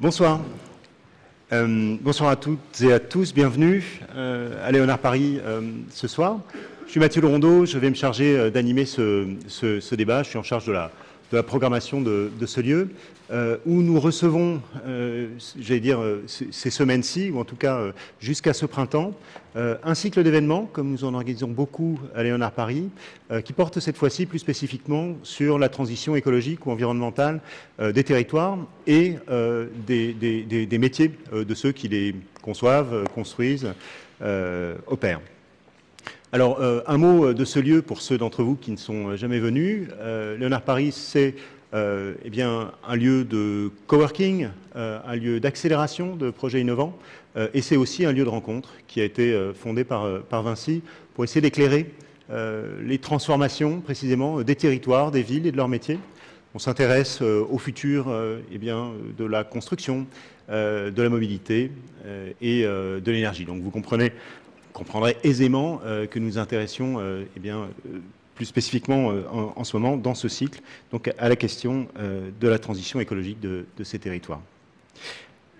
Bonsoir. Bonsoir à toutes et à tous. Bienvenue à Léonard Paris ce soir. Je suis Mathieu Lerondeau. Je vais me charger d'animer ce débat. Je suis en charge de la programmation de ce lieu où nous recevons, j'allais dire, ces semaines-ci, ou en tout cas jusqu'à ce printemps, un cycle d'événements, comme nous en organisons beaucoup à Léonard Paris, qui porte cette fois-ci plus spécifiquement sur la transition écologique ou environnementale des territoires et des métiers de ceux qui les conçoivent, construisent, opèrent. Alors, un mot de ce lieu pour ceux d'entre vous qui ne sont jamais venus. Léonard Paris, c'est eh bien, un lieu de coworking, un lieu d'accélération de projets innovants, et c'est aussi un lieu de rencontre qui a été fondé par Vinci pour essayer d'éclairer les transformations précisément des territoires, des villes et de leurs métiers. On s'intéresse au futur eh bien, de la construction, de la mobilité et de l'énergie. Donc vous comprendrez aisément que nous intéressions eh bien, plus spécifiquement en ce moment dans ce cycle, donc à la question de la transition écologique de ces territoires.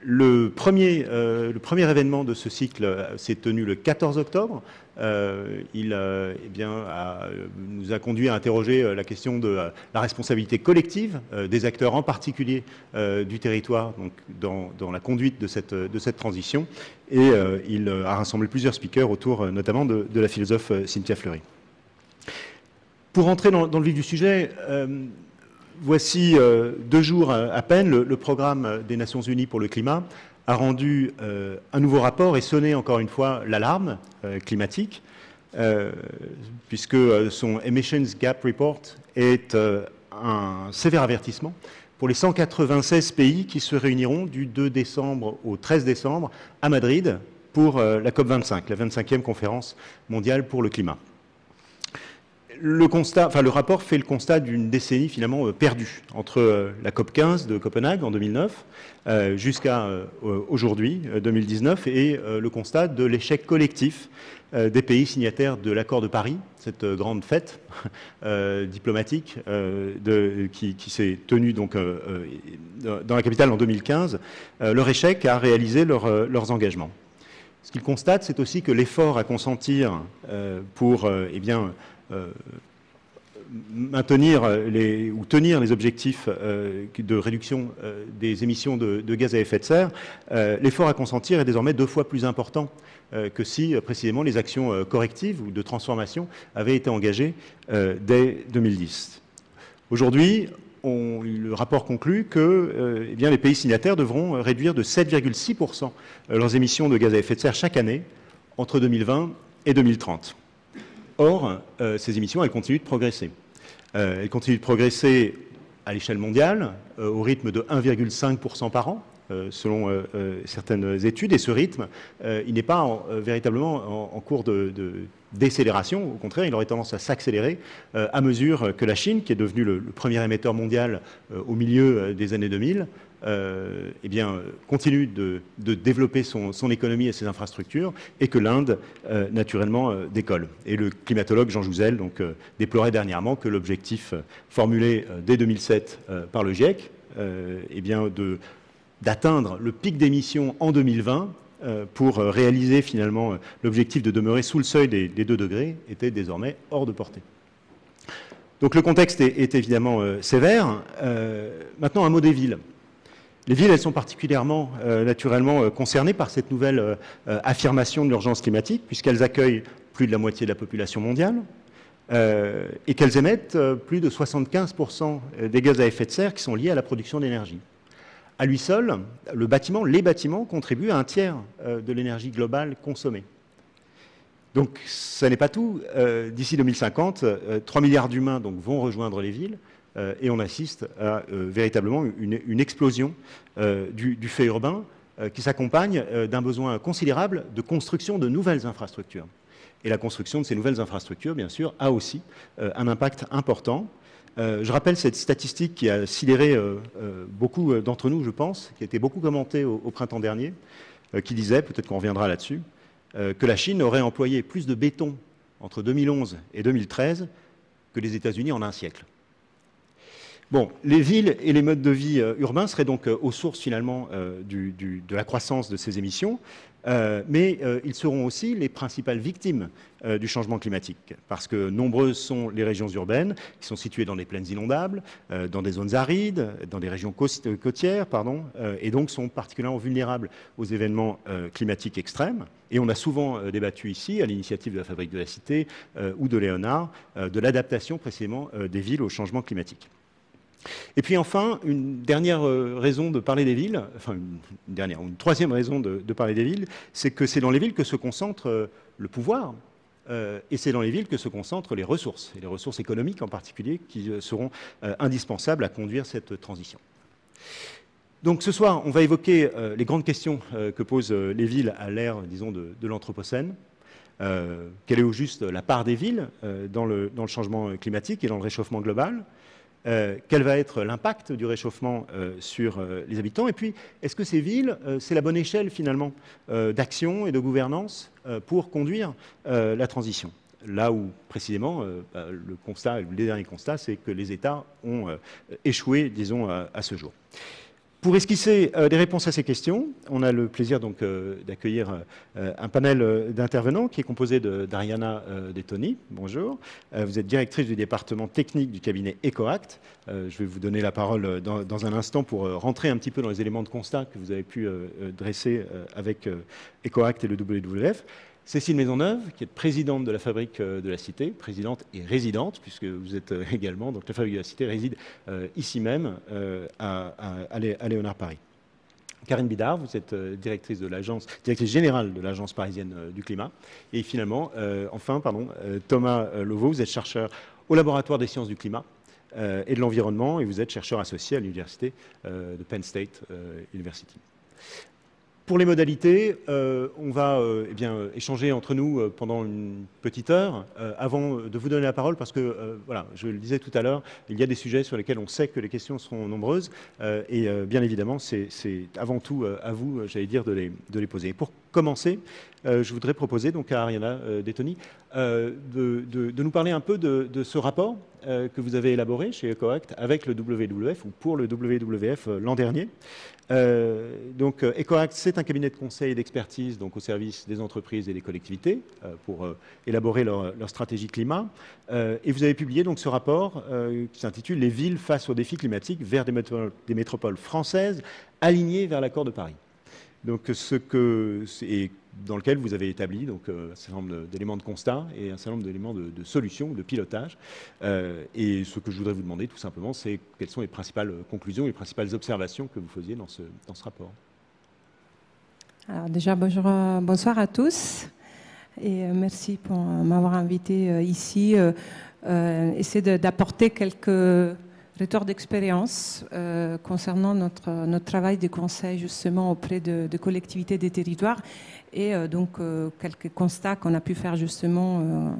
Le premier événement de ce cycle s'est tenu le 14 octobre. Il eh bien, nous a conduit à interroger la question de la responsabilité collective des acteurs, en particulier du territoire, donc dans la conduite de cette transition. Et il a rassemblé plusieurs speakers autour notamment de la philosophe Cynthia Fleury. Pour entrer dans le vif du sujet, voici 2 jours à peine, le programme des Nations Unies pour le climat a rendu un nouveau rapport et sonné encore une fois l'alarme climatique, puisque son Emissions Gap Report est un sévère avertissement pour les 196 pays qui se réuniront du 2 décembre au 13 décembre à Madrid pour la COP25, la 25e conférence mondiale pour le climat. Le rapport fait le constat d'une décennie finalement perdue entre la COP15 de Copenhague en 2009 jusqu'à aujourd'hui, 2019, et le constat de l'échec collectif des pays signataires de l'accord de Paris, cette grande fête diplomatique qui s'est tenue donc, dans la capitale en 2015, leur échec à réaliser leurs engagements. Ce qu'ils constatent, c'est aussi que l'effort à consentir pour eh bien, maintenir ou tenir les objectifs de réduction des émissions de gaz à effet de serre, l'effort à consentir est désormais 2 fois plus important que si précisément les actions correctives ou de transformation avaient été engagées dès 2010. Aujourd'hui, le rapport conclut que eh bien, les pays signataires devront réduire de 7,6% leurs émissions de gaz à effet de serre chaque année entre 2020 et 2030. Or, ces émissions, elles continuent de progresser. Elles continuent de progresser à l'échelle mondiale, au rythme de 1,5% par an, selon certaines études. Et ce rythme, il n'est pas véritablement en cours de décélération. Au contraire, il aurait tendance à s'accélérer à mesure que la Chine, qui est devenue le premier émetteur mondial au milieu des années 2000, eh bien, continue de développer son économie et ses infrastructures, et que l'Inde, naturellement, décolle. Et le climatologue Jean Jouzel donc, déplorait dernièrement que l'objectif formulé dès 2007 par le GIEC, eh bien, d'atteindre le pic d'émissions en 2020 pour réaliser finalement l'objectif de demeurer sous le seuil des 2 degrés était désormais hors de portée. Donc le contexte est évidemment sévère. Maintenant, un mot des villes. Les villes, elles sont particulièrement, naturellement, concernées par cette nouvelle affirmation de l'urgence climatique, puisqu'elles accueillent plus de la moitié de la population mondiale et qu'elles émettent plus de 75% des gaz à effet de serre qui sont liés à la production d'énergie. À lui seul, les bâtiments contribuent à 1/3 de l'énergie globale consommée. Donc, ça n'est pas tout. D'ici 2050, 3 milliards d'humains vont rejoindre les villes. Et on assiste à véritablement une explosion du fait urbain qui s'accompagne d'un besoin considérable de construction de nouvelles infrastructures. Et la construction de ces nouvelles infrastructures, bien sûr, a aussi un impact important. Je rappelle cette statistique qui a sidéré beaucoup d'entre nous, je pense, qui a été beaucoup commentée au printemps dernier, qui disait, peut-être qu'on reviendra là-dessus, que la Chine aurait employé plus de béton entre 2011 et 2013 que les États-Unis en un siècle. Bon, les villes et les modes de vie urbains seraient donc aux sources finalement de la croissance de ces émissions, mais ils seront aussi les principales victimes du changement climatique, parce que nombreuses sont les régions urbaines qui sont situées dans des plaines inondables, dans des zones arides, dans des régions côtières, et donc sont particulièrement vulnérables aux événements climatiques extrêmes. Et on a souvent débattu ici, à l'initiative de la Fabrique de la Cité ou de Léonard, de l'adaptation précisément des villes au changement climatique. Et puis enfin, une dernière raison de parler des villes, enfin une troisième raison de parler des villes, c'est que c'est dans les villes que se concentre le pouvoir, et c'est dans les villes que se concentrent les ressources, et les ressources économiques en particulier, qui seront indispensables à conduire cette transition. Donc ce soir, on va évoquer les grandes questions que posent les villes à l'ère, disons, de l'Anthropocène. Quelle est au juste la part des villes dans le changement climatique et dans le réchauffement global ? Quel va être l'impact du réchauffement sur les habitants? Et puis, est-ce que ces villes, c'est la bonne échelle finalement d'action et de gouvernance pour conduire la transition? Là où, précisément, le constat, les derniers constats, c'est que les États ont échoué, disons, à ce jour. Pour esquisser des réponses à ces questions, on a le plaisir donc d'accueillir un panel d'intervenants qui est composé d'Ariana Detoni. Bonjour. Vous êtes directrice du département technique du cabinet EcoAct. Je vais vous donner la parole dans un instant pour rentrer un petit peu dans les éléments de constat que vous avez pu dresser avec EcoAct et le WWF. Cécile Maisonneuve, qui est présidente de la Fabrique de la Cité, présidente et résidente, puisque vous êtes également, donc la Fabrique de la Cité réside ici même à Léonard Paris. Karine Bidard, vous êtes directrice générale de l'Agence parisienne du climat. Et finalement, Thomas Lovo, vous êtes chercheur au laboratoire des sciences du climat et de l'environnement, et vous êtes chercheur associé à l'université de Penn State University. Pour les modalités, on va échanger entre nous pendant une petite heure avant de vous donner la parole parce que, voilà, je le disais tout à l'heure, il y a des sujets sur lesquels on sait que les questions seront nombreuses et bien évidemment, c'est avant tout à vous, j'allais dire, de les poser. Pour commencer, je voudrais proposer donc à Ariana Detoni de nous parler un peu de ce rapport que vous avez élaboré chez EcoAct avec le WWF ou pour le WWF l'an dernier. Donc EcoAct, c'est un cabinet de conseil et d'expertise donc au service des entreprises et des collectivités pour élaborer leur stratégie climat. Et vous avez publié donc ce rapport qui s'intitule « Les villes face aux défis climatiques vers des métropoles françaises alignées vers l'accord de Paris ». Donc dans lequel vous avez établi donc, un certain nombre d'éléments de constat et un certain nombre d'éléments de solutions, de pilotage. Et ce que je voudrais vous demander tout simplement, c'est quelles sont les principales conclusions, les principales observations que vous faisiez dans ce rapport. Alors déjà, bonsoir à tous et merci pour m'avoir invité ici. Essayer d'apporter quelques retour d'expérience concernant notre travail de conseil justement auprès de collectivités des territoires et donc quelques constats qu'on a pu faire justement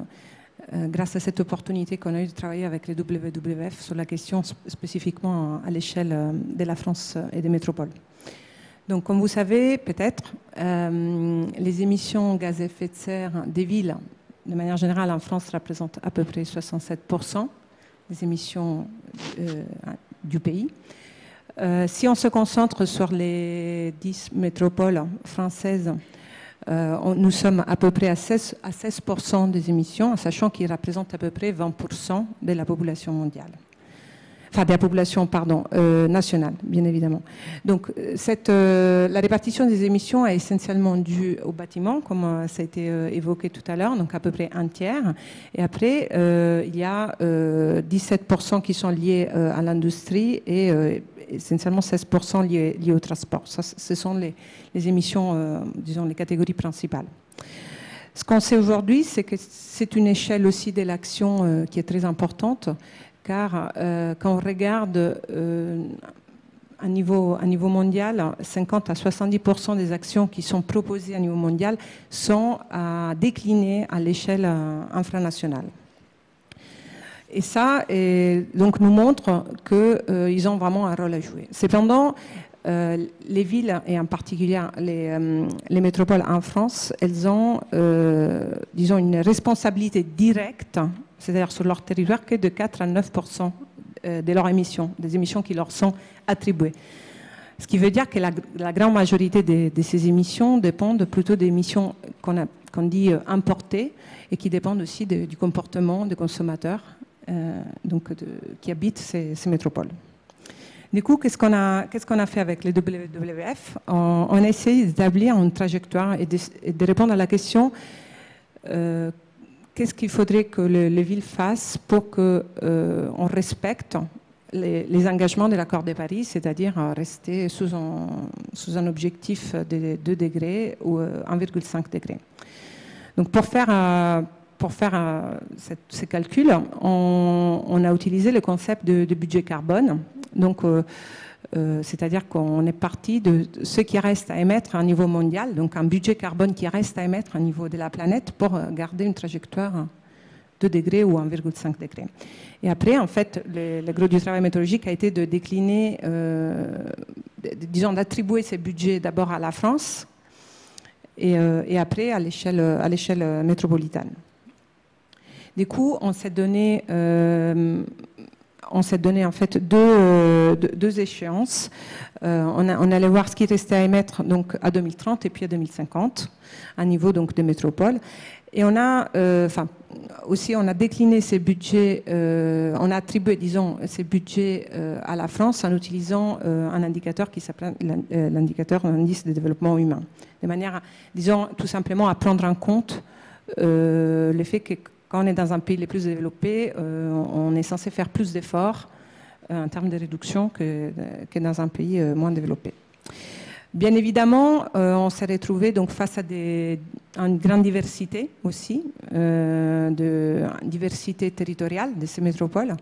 grâce à cette opportunité qu'on a eu de travailler avec les WWF sur la question spécifiquement à l'échelle de la France et des métropoles. Donc comme vous savez peut-être, les émissions gaz à effet de serre des villes de manière générale en France représentent à peu près 67% des émissions du pays. Si on se concentre sur les 10 métropoles françaises, nous sommes à peu près à 16% des émissions, en sachant qu'ils représentent à peu près 20% de la population mondiale. Enfin, de la population, pardon, nationale, bien évidemment. Donc, la répartition des émissions est essentiellement due au bâtiment, comme ça a été évoqué tout à l'heure, donc à peu près un tiers. Et après, il y a 17% qui sont liés à l'industrie et essentiellement 16% liés au transport. Ça, ce sont les émissions, disons, les catégories principales. Ce qu'on sait aujourd'hui, c'est que c'est une échelle aussi de l'action qui est très importante, car quand on regarde à niveau mondial, 50 à 70% des actions qui sont proposées à niveau mondial sont déclinées à l'échelle infranationale. Et ça donc nous montre qu'ils ont vraiment un rôle à jouer. Cependant, les villes, et en particulier les métropoles en France, elles ont, disons, une responsabilité directe, c'est-à-dire sur leur territoire, que de 4 à 9% de leurs émissions, des émissions qui leur sont attribuées. Ce qui veut dire que la grande majorité de ces émissions dépendent plutôt des émissions qu'on dit importées et qui dépendent aussi du comportement des consommateurs qui habitent ces métropoles. Du coup, qu'est-ce qu'on a fait avec les WWF? On a essayé d'établir une trajectoire et de répondre à la question qu'est-ce qu'il faudrait que les villes fassent pour qu'on respecte les engagements de l'accord de Paris, c'est-à-dire rester sous un objectif de 2 degrés ou 1,5 degrés. Donc pour faire ces calculs, on a utilisé le concept de budget carbone. Donc, c'est-à-dire qu'on est parti de ce qui reste à émettre à un niveau mondial, donc un budget carbone qui reste à émettre au niveau de la planète pour garder une trajectoire 2 degrés ou 1,5 degrés. Et après, en fait, le gros du travail méthodologique a été de décliner, disons, d'attribuer ces budgets d'abord à la France et après à l'échelle métropolitaine. Du coup, on s'est donné en fait deux échéances. On allait voir ce qui restait à émettre donc à 2030 et puis à 2050, à niveau donc des métropoles. Et on a, aussi on a décliné ces budgets, on a attribué, disons, ces budgets à la France en utilisant un indicateur qui s'appelle l'indicateur indice de développement humain, de manière, disons, tout simplement à prendre en compte le fait que quand on est dans un pays les plus développés, on est censé faire plus d'efforts en termes de réduction que dans un pays moins développé. Bien évidemment, on s'est retrouvé donc face à une grande diversité aussi, de diversité territoriale de ces métropoles,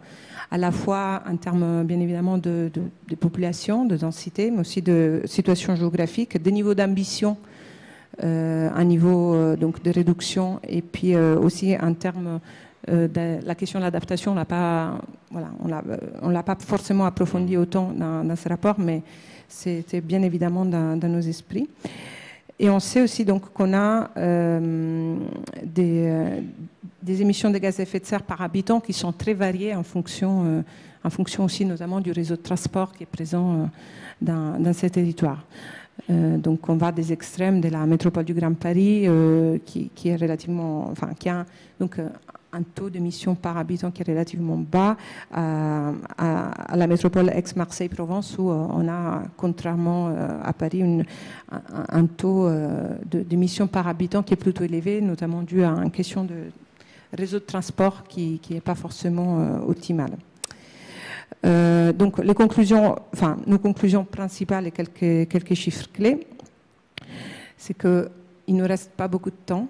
à la fois en termes bien évidemment de population, de densité, mais aussi de situation géographique, des niveaux d'ambition, un niveau donc de réduction, et puis aussi en termes de la question de l'adaptation, on l'a pas forcément approfondi autant dans ce rapport, mais c'était bien évidemment dans nos esprits. Et on sait aussi donc qu'on a des émissions de gaz à effet de serre par habitant qui sont très variées en fonction aussi notamment du réseau de transport qui est présent dans ces territoires. Donc on va des extrêmes de la métropole du Grand Paris qui est relativement, enfin qui a donc un taux d'émission par habitant qui est relativement bas à la métropole Aix-Marseille-Provence où on a, contrairement à Paris, un taux d'émission par habitant qui est plutôt élevé, notamment dû à une question de réseau de transport qui n'est pas forcément optimal. Donc les conclusions, enfin nos conclusions principales et quelques chiffres clés, c'est qu'il ne nous reste pas beaucoup de temps.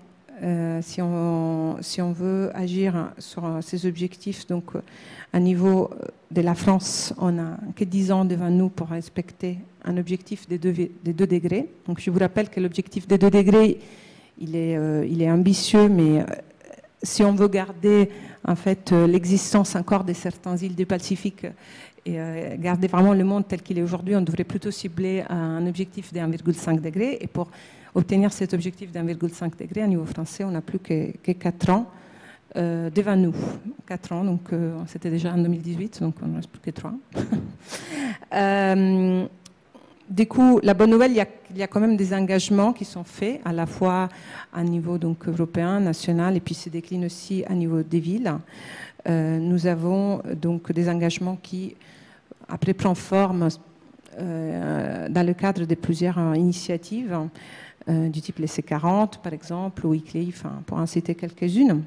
Si on veut agir sur ces objectifs, donc à niveau de la France, on n'a que 10 ans devant nous pour respecter un objectif des 2 degrés. Donc je vous rappelle que l'objectif des 2 degrés, il est ambitieux, mais si on veut garder en fait l'existence encore de certaines îles du Pacifique et garder vraiment le monde tel qu'il est aujourd'hui, on devrait plutôt cibler un objectif de 1,5 degré. Et pour obtenir cet objectif de 1,5 degré, à niveau français, on n'a plus que 4 ans devant nous. 4 ans, donc c'était déjà en 2018, donc on ne reste plus que 3. Du coup, la bonne nouvelle, il y a quand même des engagements qui sont faits, à la fois à niveau donc, européen, national, et puis se décline aussi à niveau des villes. Nous avons donc des engagements qui, après, prennent forme dans le cadre de plusieurs initiatives, du type les C40, par exemple, ou ICLEI, pour en citer quelques-unes.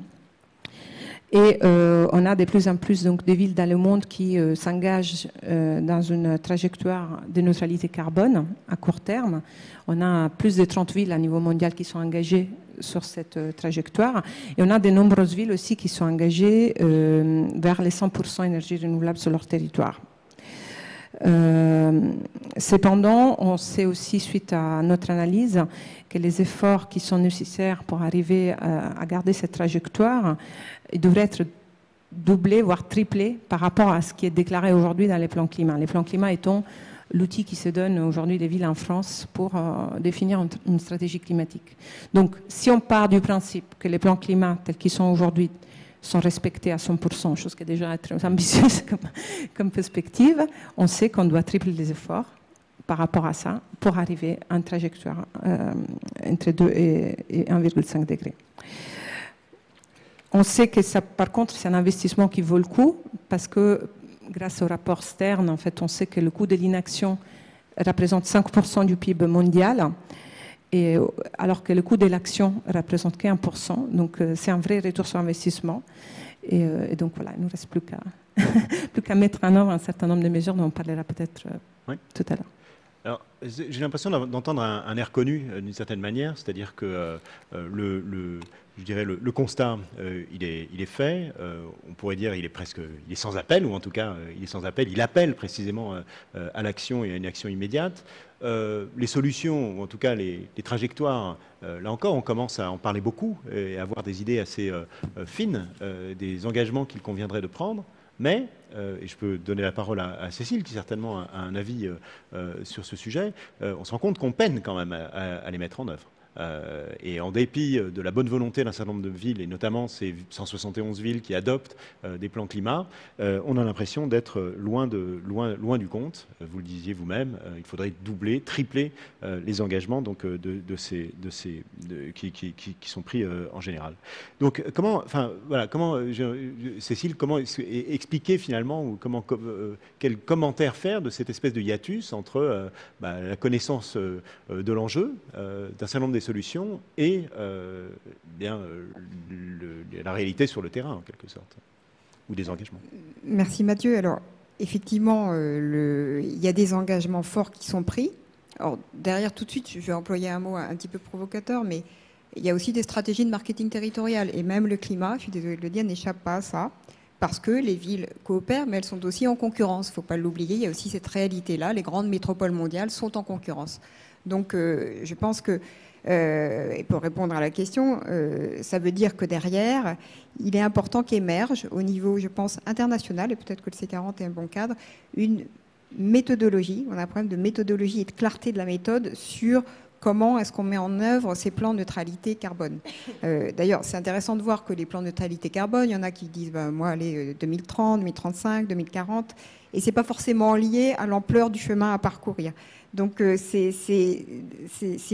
Et on a de plus en plus donc, des villes dans le monde qui s'engagent dans une trajectoire de neutralité carbone à court terme. On a plus de 30 villes à niveau mondial qui sont engagées sur cette trajectoire. Et on a de nombreuses villes aussi qui sont engagées vers les 100% énergie renouvelable sur leur territoire. Cependant, on sait aussi, suite à notre analyse, que les efforts qui sont nécessaires pour arriver à garder cette trajectoire devraient être doublés, voire triplés par rapport à ce qui est déclaré aujourd'hui dans les plans climat. Les plans climat étant l'outil qui se donne aujourd'hui des villes en France pour définir une stratégie climatique. Donc, si on part du principe que les plans climat tels qu'ils sont aujourd'hui sont respectés à 100%, chose qui est déjà très ambitieuse comme perspective, on sait qu'on doit tripler les efforts par rapport à ça pour arriver à une trajectoire entre 2 et 1,5 degrés. On sait que ça, par contre, c'est un investissement qui vaut le coup parce que grâce au rapport Stern, en fait, on sait que le coût de l'inaction représente 5% du PIB mondial, et, alors que le coût de l'action représente que 1%. Donc, c'est un vrai retour sur investissement. Et donc, voilà, il ne nous reste plus qu'à mettre en œuvre un certain nombre de mesures dont on parlera peut-être tout à l'heure. Alors, j'ai l'impression d'entendre un air connu d'une certaine manière, c'est-à-dire que je dirais le constat, il est fait. On pourrait dire il est sans appel, ou en tout cas il est sans appel. Il appelle précisément à l'action et à une action immédiate. Les solutions, ou en tout cas les trajectoires, là encore, on commence à en parler beaucoup et à avoir des idées assez fines des engagements qu'il conviendrait de prendre. Mais, et je peux donner la parole à Cécile, qui certainement a un avis sur ce sujet, on se rend compte qu'on peine quand même à les mettre en œuvre. Et en dépit de la bonne volonté d'un certain nombre de villes, et notamment ces 171 villes qui adoptent des plans climat, on a l'impression d'être loin du compte. Vous le disiez vous-même, il faudrait doubler, tripler les engagements donc, qui sont pris en général. Donc Cécile, comment expliquer finalement, ou quel commentaire faire de cette espèce de hiatus entre la connaissance de l'enjeu, d'un certain nombre des solutions et la réalité sur le terrain, en quelque sorte, ou des engagements. Merci Mathieu. Alors, effectivement, il y a des engagements forts qui sont pris. Alors, derrière, tout de suite, je vais employer un mot un petit peu provocateur, mais il y a aussi des stratégies de marketing territorial. Et même le climat, je suis désolée de le dire, n'échappe pas à ça. Parce que les villes coopèrent, mais elles sont aussi en concurrence. Il ne faut pas l'oublier, il y a aussi cette réalité-là. Les grandes métropoles mondiales sont en concurrence. Donc, je pense que, et pour répondre à la question, ça veut dire que derrière, il est important qu'émerge au niveau, je pense, international, et peut-être que le C40 est un bon cadre, une méthodologie. On a un problème de méthodologie et de clarté de la méthode sur comment est-ce qu'on met en œuvre ces plans de neutralité carbone. D'ailleurs, c'est intéressant de voir que les plans de neutralité carbone, il y en a qui disent moi, allez, 2030, 2035, 2040, et ce n'est pas forcément lié à l'ampleur du chemin à parcourir. Donc, c'est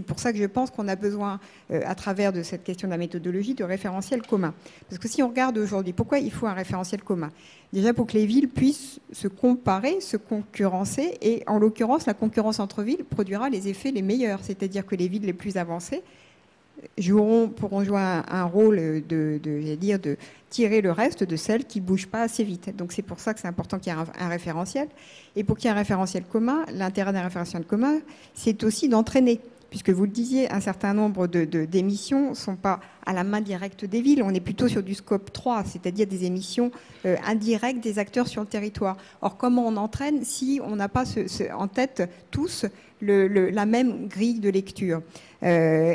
pour ça que je pense qu'on a besoin, à travers de cette question de la méthodologie, de référentiels communs. Parce que si on regarde aujourd'hui, pourquoi il faut un référentiel commun? Déjà pour que les villes puissent se comparer, se concurrencer, et en l'occurrence, la concurrence entre villes produira les effets les meilleurs, c'est-à-dire que les villes les plus avancées pourront jouer un rôle de tirer le reste de celles qui ne bougent pas assez vite. Donc c'est pour ça que c'est important qu'il y ait un référentiel. Et pour qu'il y ait un référentiel commun, l'intérêt d'un référentiel commun, c'est aussi d'entraîner. Puisque vous le disiez, un certain nombre d'émissions ne sont pas à la main directe des villes. On est plutôt sur du scope 3, c'est-à-dire des émissions indirectes des acteurs sur le territoire. Or, comment on entraîne si on n'a pas en tête tous la même grille de lecture?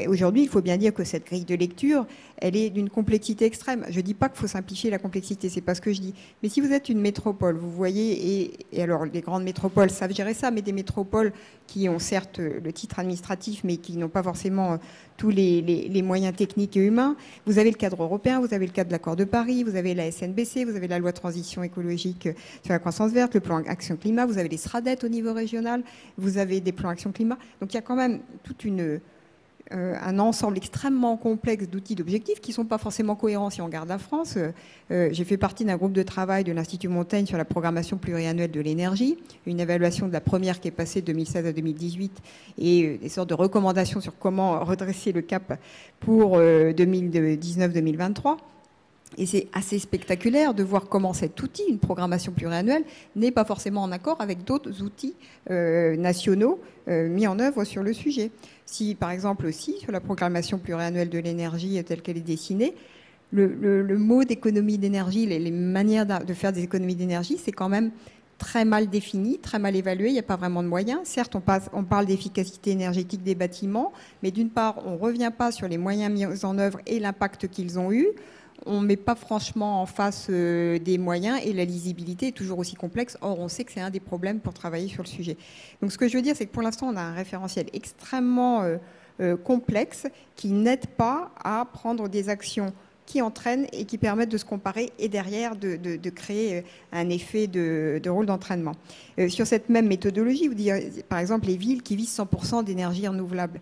Aujourd'hui, il faut bien dire que cette grille de lecture, elle est d'une complexité extrême. Je ne dis pas qu'il faut simplifier la complexité, c'est pas ce que je dis. Mais si vous êtes une métropole, vous voyez, et alors les grandes métropoles savent gérer ça, mais des métropoles qui ont certes le titre administratif, mais qui n'ont pas forcément tous les moyens techniques et humains. Vous avez le cadre européen, vous avez le cadre de l'accord de Paris, vous avez la SNBC, vous avez la loi de transition écologique sur la croissance verte, le plan Action Climat, vous avez les SRADET au niveau régional, vous avez des plans Action Climat. Donc il y a quand même toute un ensemble extrêmement complexe d'outils d'objectifs qui ne sont pas forcément cohérents si on regarde la France. J'ai fait partie d'un groupe de travail de l'Institut Montaigne sur la programmation pluriannuelle de l'énergie, une évaluation de la première qui est passée de 2016 à 2018 et des sortes de recommandations sur comment redresser le cap pour 2019-2023. Et c'est assez spectaculaire de voir comment cet outil, une programmation pluriannuelle, n'est pas forcément en accord avec d'autres outils nationaux mis en œuvre sur le sujet. Si, par exemple, aussi, sur la programmation pluriannuelle de l'énergie telle qu'elle est dessinée, le mot d'économie d'énergie, les manières de faire des économies d'énergie, c'est quand même très mal défini, très mal évalué, il n'y a pas vraiment de moyens. Certes, on parle d'efficacité énergétique des bâtiments, mais d'une part, on ne revient pas sur les moyens mis en œuvre et l'impact qu'ils ont eu. On ne met pas franchement en face des moyens et la lisibilité est toujours aussi complexe. Or, on sait que c'est un des problèmes pour travailler sur le sujet. Donc, ce que je veux dire, c'est que pour l'instant, on a un référentiel extrêmement complexe qui n'aide pas à prendre des actions qui entraînent et qui permettent de se comparer et derrière de créer un effet de rôle d'entraînement. Sur cette même méthodologie, vous dites par exemple les villes qui visent 100% d'énergie renouvelable.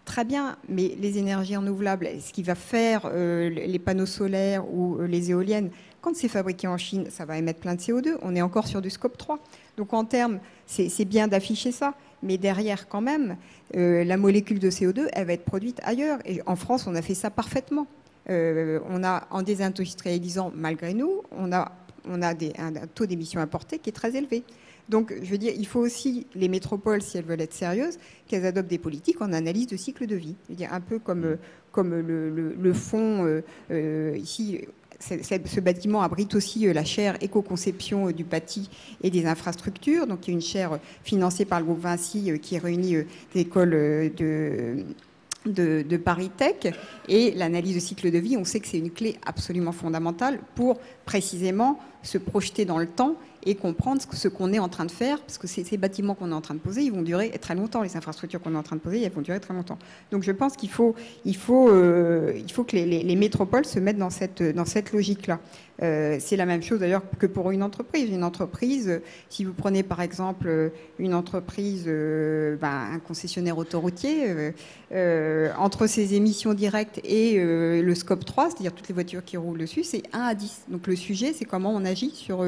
Très bien, mais les énergies renouvelables, ce qui va faire les panneaux solaires ou les éoliennes, quand c'est fabriqué en Chine, ça va émettre plein de CO2. On est encore sur du scope 3. Donc en termes, c'est bien d'afficher ça, mais derrière quand même, la molécule de CO2, elle va être produite ailleurs. Et en France, on a fait ça parfaitement. On a, en désindustrialisant malgré nous, on a un taux d'émissions importées qui est très élevé. Donc, je veux dire, il faut aussi, les métropoles, si elles veulent être sérieuses, qu'elles adoptent des politiques en analyse de cycle de vie. Je veux dire, un peu comme le fonds, ici, ce bâtiment abrite aussi la chaire éco-conception du bâti et des infrastructures. Donc, il y a une chaire financée par le groupe Vinci qui réunit des écoles de Paris Tech, et l'analyse de cycle de vie, on sait que c'est une clé absolument fondamentale pour précisément se projeter dans le temps et comprendre ce qu'on est en train de faire, parce que ces bâtiments qu'on est en train de poser, ils vont durer très longtemps. Les infrastructures qu'on est en train de poser, elles vont durer très longtemps. Donc je pense qu'il faut que les métropoles se mettent dans cette logique-là. C'est la même chose d'ailleurs que pour une entreprise. Une entreprise, si vous prenez par exemple une entreprise, un concessionnaire autoroutier, entre ses émissions directes et le scope 3, c'est-à-dire toutes les voitures qui roulent dessus, c'est 1 à 10. Donc le sujet, c'est comment on agit sur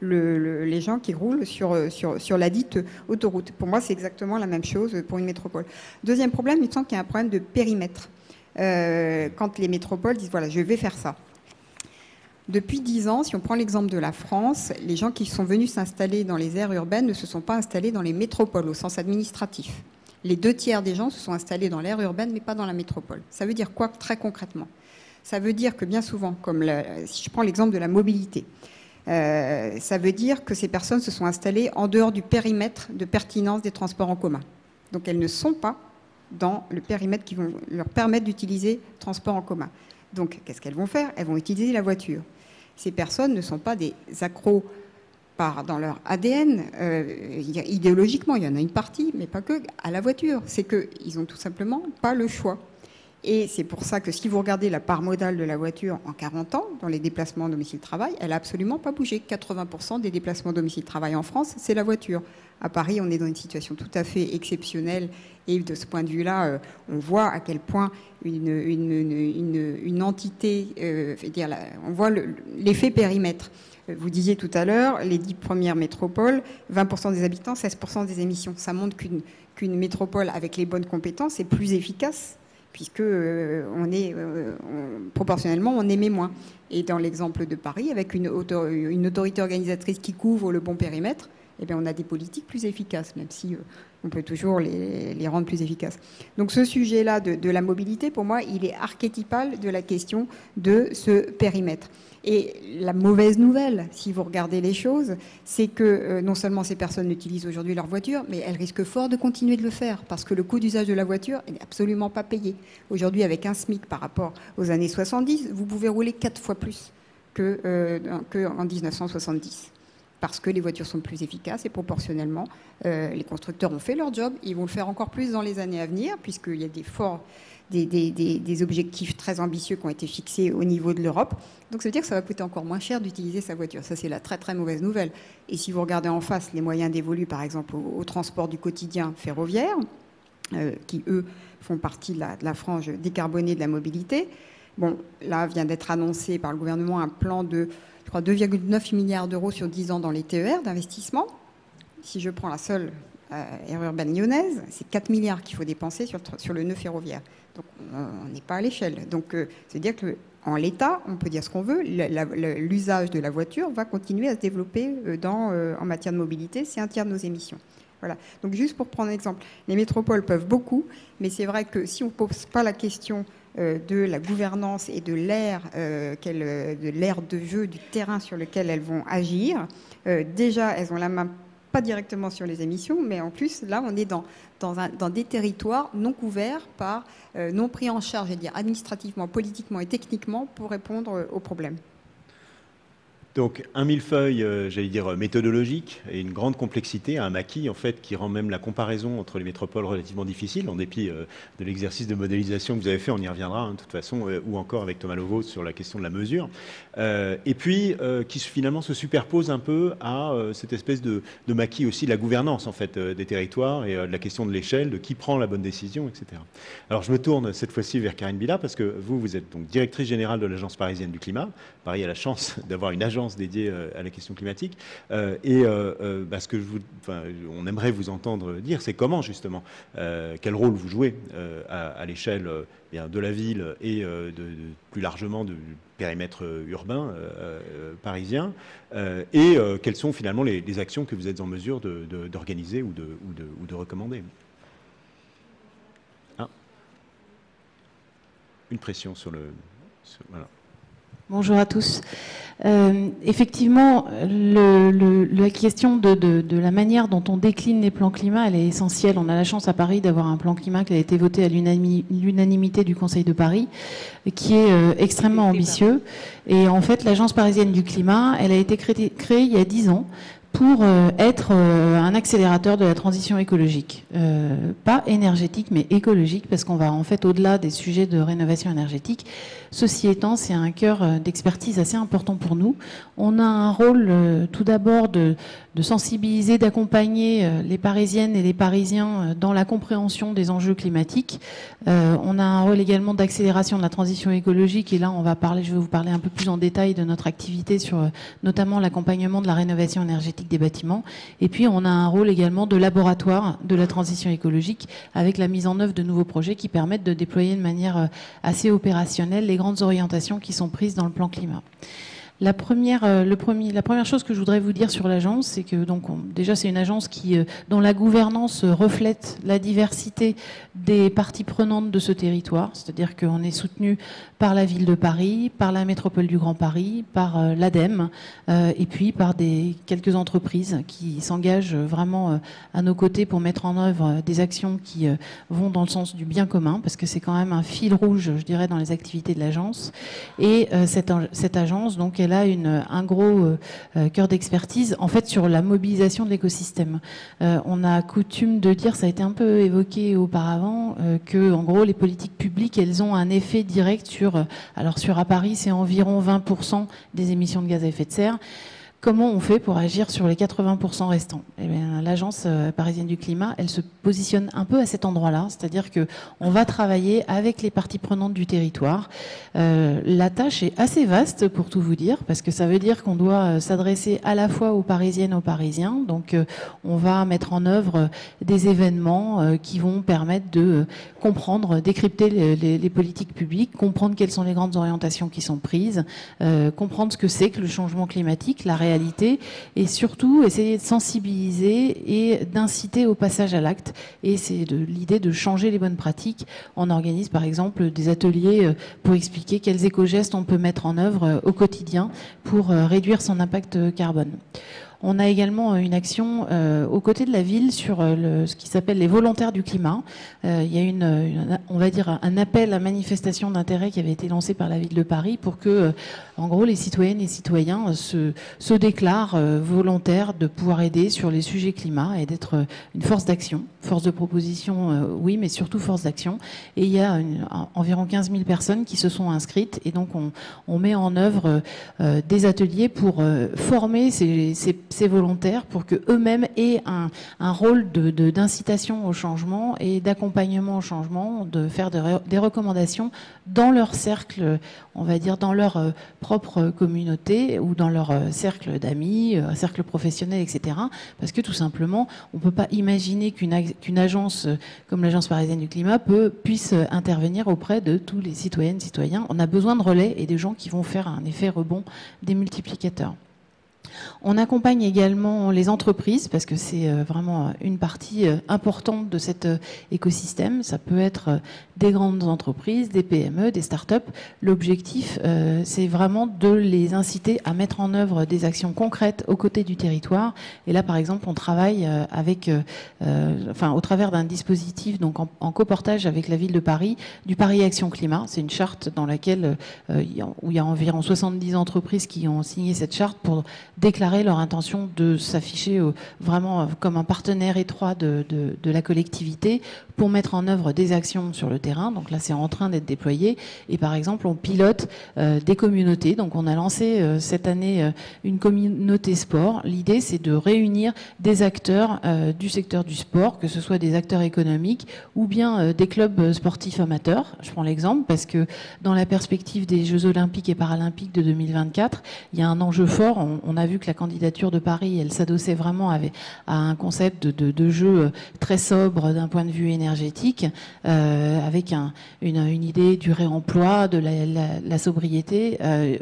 les gens qui roulent sur la dite autoroute. Pour moi, c'est exactement la même chose pour une métropole. Deuxième problème, il me semble qu'il y a un problème de périmètre. Quand les métropoles disent, voilà, je vais faire ça. Depuis 10 ans, si on prend l'exemple de la France, les gens qui sont venus s'installer dans les aires urbaines ne se sont pas installés dans les métropoles au sens administratif. Les 2/3 des gens se sont installés dans l'aire urbaine, mais pas dans la métropole. Ça veut dire quoi très concrètement? Ça veut dire que bien souvent, si je prends l'exemple de la mobilité, ça veut dire que ces personnes se sont installées en dehors du périmètre de pertinence des transports en commun. Donc elles ne sont pas dans le périmètre qui vont leur permettre d'utiliser transports en commun. Donc qu'est-ce qu'elles vont faire? Elles vont utiliser la voiture. Ces personnes ne sont pas des accros dans leur ADN. Idéologiquement, il y en a une partie, mais pas que, à la voiture. C'est qu'ils n'ont tout simplement pas le choix. Et c'est pour ça que si vous regardez la part modale de la voiture en 40 ans, dans les déplacements domicile-travail, elle n'a absolument pas bougé. 80% des déplacements domicile-travail en France, c'est la voiture. À Paris, on est dans une situation tout à fait exceptionnelle. Et de ce point de vue-là, on voit à quel point une entité, on voit l'effet périmètre. Vous disiez tout à l'heure, les 10 premières métropoles, 20% des habitants, 16% des émissions. Ça montre qu'une métropole avec les bonnes compétences est plus efficace, puisque proportionnellement, on émet moins. Et dans l'exemple de Paris, avec une autorité organisatrice qui couvre le bon périmètre, eh bien, on a des politiques plus efficaces, même si on peut toujours les rendre plus efficaces. Donc ce sujet-là de la mobilité, pour moi, il est archétypal de la question de ce périmètre. Et la mauvaise nouvelle, si vous regardez les choses, c'est que non seulement ces personnes utilisent aujourd'hui leur voiture, mais elles risquent fort de continuer de le faire, parce que le coût d'usage de la voiture n'est absolument pas payé. Aujourd'hui, avec un SMIC par rapport aux années 70, vous pouvez rouler 4 fois plus qu'en 1970. Parce que les voitures sont plus efficaces et proportionnellement, les constructeurs ont fait leur job. Ils vont le faire encore plus dans les années à venir, puisqu'il y a des objectifs très ambitieux qui ont été fixés au niveau de l'Europe. Donc ça veut dire que ça va coûter encore moins cher d'utiliser sa voiture. Ça, c'est la très très mauvaise nouvelle. Et si vous regardez en face les moyens dévolus, par exemple, au transport du quotidien ferroviaire, qui, eux, font partie de la frange décarbonée de la mobilité, bon, là vient d'être annoncé par le gouvernement un plan de, je crois, 2,9 milliards d'euros sur 10 ans dans les TER d'investissement. Si je prends la seule aire urbaine lyonnaise, c'est 4 milliards qu'il faut dépenser sur le nœud ferroviaire. Donc on n'est pas à l'échelle. Donc c'est-à-dire qu'en l'état, on peut dire ce qu'on veut, l'usage de la voiture va continuer à se développer en matière de mobilité, c'est 1/3 de nos émissions. Voilà. Donc juste pour prendre un exemple, les métropoles peuvent beaucoup, mais c'est vrai que si on ne pose pas la question de la gouvernance et de l'ère de jeu, du terrain sur lequel elles vont agir, déjà elles ont la main pas directement sur les émissions, mais en plus là on est dans des territoires non couverts non pris en charge, je veux dire, administrativement, politiquement et techniquement pour répondre aux problèmes. Donc un millefeuille, j'allais dire méthodologique, et une grande complexité, un maquis en fait qui rend même la comparaison entre les métropoles relativement difficile, en dépit de l'exercice de modélisation que vous avez fait, on y reviendra hein, de toute façon, ou encore avec Thomas Lovos sur la question de la mesure, et puis qui finalement se superpose un peu à cette espèce de maquis aussi de la gouvernance en fait des territoires et de la question de l'échelle, de qui prend la bonne décision, etc. Alors je me tourne cette fois-ci vers Karine Billa parce que vous êtes donc directrice générale de l'Agence parisienne du climat. Paris a la chance d'avoir une agence dédiée à la question climatique. Ce que on aimerait vous entendre dire, c'est comment justement, quel rôle vous jouez à l'échelle de la ville et plus largement du périmètre urbain parisien, et quelles sont finalement les actions que vous êtes en mesure d'organiser ou de recommander. Une pression sur le... voilà. Bonjour à tous. Effectivement, la question de la manière dont on décline les plans climat, elle est essentielle. On a la chance à Paris d'avoir un plan climat qui a été voté à l'unanimité du Conseil de Paris, qui est extrêmement ambitieux. Et en fait, l'Agence parisienne du climat, elle a été créée il y a 10 ans pour être un accélérateur de la transition écologique. Pas énergétique, mais écologique, parce qu'on va en fait au-delà des sujets de rénovation énergétique. Ceci étant, c'est un cœur d'expertise assez important pour nous. On a un rôle tout d'abord de sensibiliser, d'accompagner les Parisiennes et les Parisiens dans la compréhension des enjeux climatiques. On a un rôle également d'accélération de la transition écologique, et là je vais vous parler un peu plus en détail de notre activité sur notamment l'accompagnement de la rénovation énergétique des bâtiments. Et puis on a un rôle également de laboratoire de la transition écologique, avec la mise en œuvre de nouveaux projets qui permettent de déployer de manière assez opérationnelle les grandes orientations qui sont prises dans le plan climat. La première chose que je voudrais vous dire sur l'agence, c'est que déjà c'est une agence dont la gouvernance reflète la diversité des parties prenantes de ce territoire, c'est-à-dire qu'on est soutenu par la ville de Paris, par la métropole du Grand Paris, par l'ADEME, et puis par quelques entreprises qui s'engagent vraiment à nos côtés pour mettre en œuvre des actions qui vont dans le sens du bien commun, parce que c'est quand même un fil rouge, je dirais, dans les activités de l'agence. Et cette agence, donc, elle a un gros cœur d'expertise en fait sur la mobilisation de l'écosystème. On a coutume de dire, ça a été un peu évoqué auparavant, que en gros les politiques publiques, elles ont un effet direct sur à Paris, c'est environ 20% des émissions de gaz à effet de serre. Comment on fait pour agir sur les 80% restants? Eh bien, l'Agence parisienne du climat, elle se positionne un peu à cet endroit-là, c'est-à-dire qu'on va travailler avec les parties prenantes du territoire. La tâche est assez vaste, pour tout vous dire, parce que ça veut dire qu'on doit s'adresser à la fois aux Parisiennes et aux Parisiens. Donc, on va mettre en œuvre des événements qui vont permettre de comprendre, décrypter les politiques publiques, comprendre quelles sont les grandes orientations qui sont prises, comprendre ce que c'est que le changement climatique, la réalité, et surtout essayer de sensibiliser et d'inciter au passage à l'acte. Et c'est l'idée de changer les bonnes pratiques. On organise par exemple des ateliers pour expliquer quels éco-gestes on peut mettre en œuvre au quotidien pour réduire son impact carbone. On a également une action aux côtés de la ville sur ce qui s'appelle les volontaires du climat. Il y a on va dire un appel à manifestation d'intérêt qui avait été lancé par la ville de Paris pour que, en gros, les citoyennes et citoyens se déclarent volontaires de pouvoir aider sur les sujets climat et d'être une force d'action, force de proposition, oui, mais surtout force d'action. Et il y a environ 15 000 personnes qui se sont inscrites, et donc on met en œuvre des ateliers pour former ces volontaires pour qu'eux-mêmes aient un rôle d'incitation au changement et d'accompagnement au changement, de faire des recommandations dans leur cercle, on va dire dans leur propre communauté ou dans leur cercle d'amis, cercle professionnel, etc. Parce que tout simplement, on ne peut pas imaginer qu'une agence comme l'Agence parisienne du climat puisse intervenir auprès de tous les citoyennes, citoyens. On a besoin de relais et de gens qui vont faire un effet rebond des multiplicateurs. On accompagne également les entreprises parce que c'est vraiment une partie importante de cet écosystème. Ça peut être des grandes entreprises, des PME, des start-up. L'objectif, c'est vraiment de les inciter à mettre en œuvre des actions concrètes aux côtés du territoire. Et là, par exemple, on travaille avec, au travers d'un dispositif donc en coportage avec la ville de Paris, du Paris Action Climat. C'est une charte dans laquelle où il y a environ 70 entreprises qui ont signé cette charte pour déclarer leur intention de s'afficher vraiment comme un partenaire étroit de la collectivité pour mettre en œuvre des actions sur le terrain. Donc là, c'est en train d'être déployé. Et par exemple, on pilote des communautés. Donc on a lancé cette année une communauté sport. L'idée, c'est de réunir des acteurs du secteur du sport, que ce soit des acteurs économiques ou bien des clubs sportifs amateurs. Je prends l'exemple parce que dans la perspective des Jeux Olympiques et Paralympiques de 2024, il y a un enjeu fort. On a vu que la candidature de Paris, elle s'adossait vraiment à un concept de jeu très sobre d'un point de vue énergétique, avec une idée du réemploi, de la sobriété.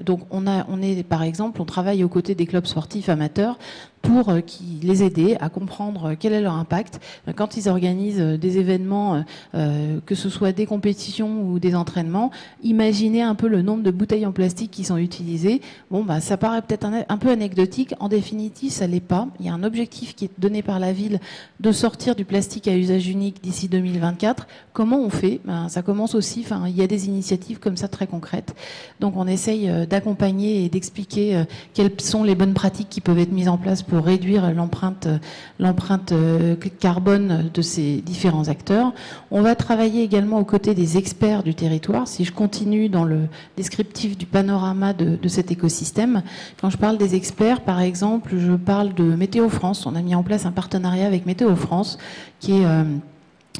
Donc on est, par exemple, on travaille aux côtés des clubs sportifs amateurs pour les aider à comprendre quel est leur impact. Quand ils organisent des événements, que ce soit des compétitions ou des entraînements, imaginez un peu le nombre de bouteilles en plastique qui sont utilisées. Bon, bah, ça paraît peut-être un peu anecdotique. En définitive, ça l'est pas. Il y a un objectif qui est donné par la ville de sortir du plastique à usage unique d'ici 2024. Comment on fait? Ben, ça commence aussi, il y a des initiatives comme ça très concrètes. Donc on essaye d'accompagner et d'expliquer quelles sont les bonnes pratiques qui peuvent être mises en place pour réduire l'empreinte carbone de ces différents acteurs. On va travailler également aux côtés des experts du territoire. Si je continue dans le descriptif du panorama de cet écosystème, quand je parle des experts, par exemple, je parle de Météo France. On a mis en place un partenariat avec Météo France qui est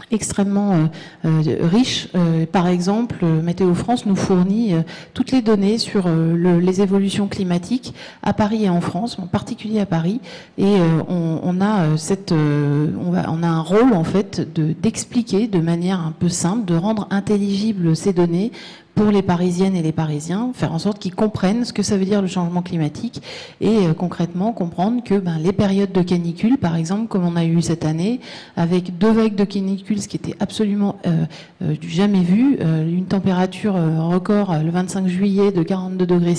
extrêmement riche. Par exemple, Météo France nous fournit toutes les données sur les évolutions climatiques à Paris et en France, en particulier à Paris. Et on a un rôle en fait d'expliquer de manière un peu simple, de rendre intelligibles ces données pour les Parisiennes et les Parisiens, faire en sorte qu'ils comprennent ce que ça veut dire le changement climatique et concrètement comprendre que les périodes de canicule, par exemple, comme on a eu cette année, avec 2 vagues de canicule, ce qui était absolument du jamais vu, une température record le 25 juillet de 42,6 degrés,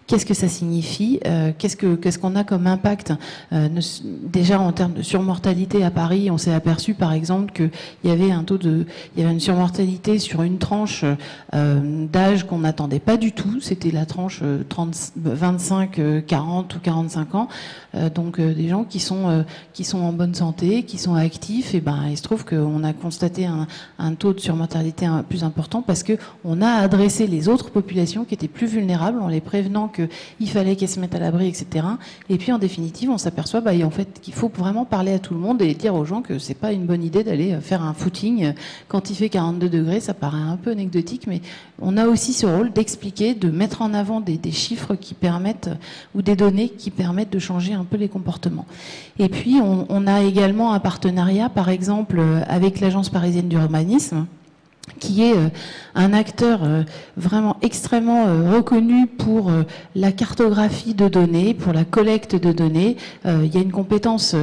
qu'est-ce que ça signifie? Qu'est-ce qu'on a comme impact? Déjà en termes de surmortalité à Paris, on s'est aperçu par exemple qu'il y avait une surmortalité sur une tranche d'âge qu'on n'attendait pas du tout. C'était la tranche 25, 40 ou 45 ans. Donc des gens qui sont en bonne santé, qui sont actifs. Et il se trouve qu'on a constaté un taux de surmortalité plus important parce que on a adressé les autres populations qui étaient plus vulnérables en les prévenant qu'il fallait qu'elles se mettent à l'abri, etc. Et puis en définitive, on s'aperçoit en fait qu'il faut vraiment parler à tout le monde et dire aux gens que c'est pas une bonne idée d'aller faire un footing quand il fait 42 degrés. Ça paraît un peu anecdotique, mais on a aussi ce rôle d'expliquer, de mettre en avant des chiffres qui permettent ou des données qui permettent de changer un peu les comportements. Et puis on a également un partenariat, par exemple, avec l'Agence parisienne d'urbanisme, qui est un acteur vraiment extrêmement reconnu pour la cartographie de données, pour la collecte de données. Il y a une compétence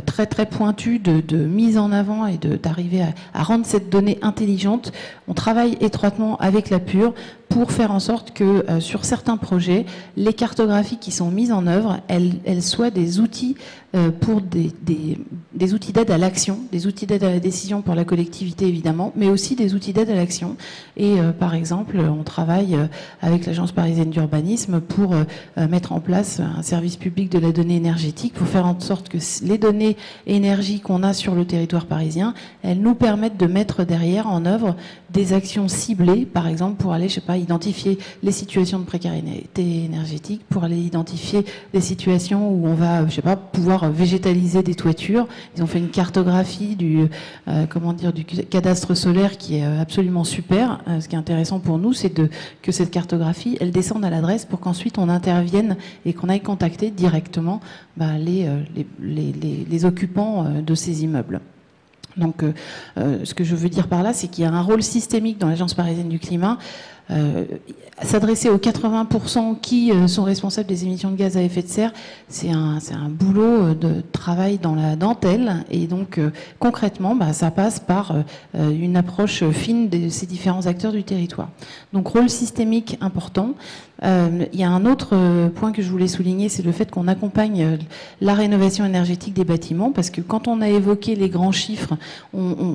très très pointue de mise en avant et d'arriver à rendre cette donnée intelligente. On travaille étroitement avec la PUR pour faire en sorte que sur certains projets, les cartographies qui sont mises en œuvre, elles soient des outils pour des outils d'aide à l'action, des outils d'aide à la décision pour la collectivité évidemment, mais aussi des outils d'aide à l'action. Et par exemple, on travaille avec l'Agence parisienne d'urbanisme pour mettre en place un service public de la donnée énergétique pour faire en sorte que les données énergie qu'on a sur le territoire parisien, elles nous permettent de mettre derrière en œuvre des actions ciblées, par exemple pour aller, identifier les situations de précarité énergétique, pour aller identifier les situations où on va, pouvoir végétaliser des toitures. Ils ont fait une cartographie du cadastre solaire qui est absolument super. Ce qui est intéressant pour nous, c'est que cette cartographie, elle descende à l'adresse pour qu'ensuite on intervienne et qu'on aille contacter directement les occupants de ces immeubles. Donc, ce que je veux dire par là, c'est qu'il y a un rôle systémique dans l'Agence parisienne du climat s'adresser aux 80% qui sont responsables des émissions de gaz à effet de serre, c'est un boulot de travail dans la dentelle. Et donc, concrètement, ça passe par une approche fine de ces différents acteurs du territoire. Donc, rôle systémique important. Il y a un autre point que je voulais souligner, c'est le fait qu'on accompagne la rénovation énergétique des bâtiments, parce que quand on a évoqué les grands chiffres,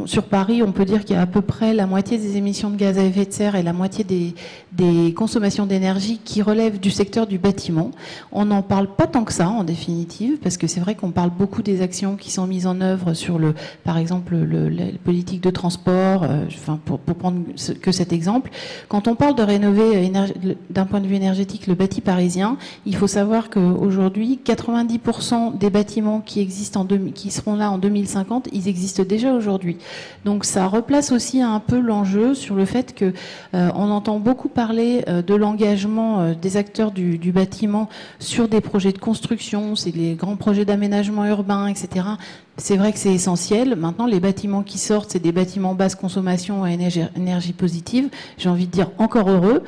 sur Paris, on peut dire qu'il y a à peu près la moitié des émissions de gaz à effet de serre et la moitié des consommations d'énergie qui relèvent du secteur du bâtiment. On n'en parle pas tant que ça, en définitive, parce que c'est vrai qu'on parle beaucoup des actions qui sont mises en œuvre sur par exemple, la politique de transport, pour prendre que cet exemple. Quand on parle de rénover d'un point de vue énergétique le bâti parisien, il faut savoir qu'aujourd'hui, 90% des bâtiments qui seront là en 2050, ils existent déjà aujourd'hui. Donc ça replace aussi un peu l'enjeu sur le fait que on entend beaucoup parler de l'engagement des acteurs du bâtiment sur des projets de construction, c'est les grands projets d'aménagement urbain, etc. C'est vrai que c'est essentiel. Maintenant, les bâtiments qui sortent, c'est des bâtiments basse consommation à énergie positive. J'ai envie de dire encore heureux.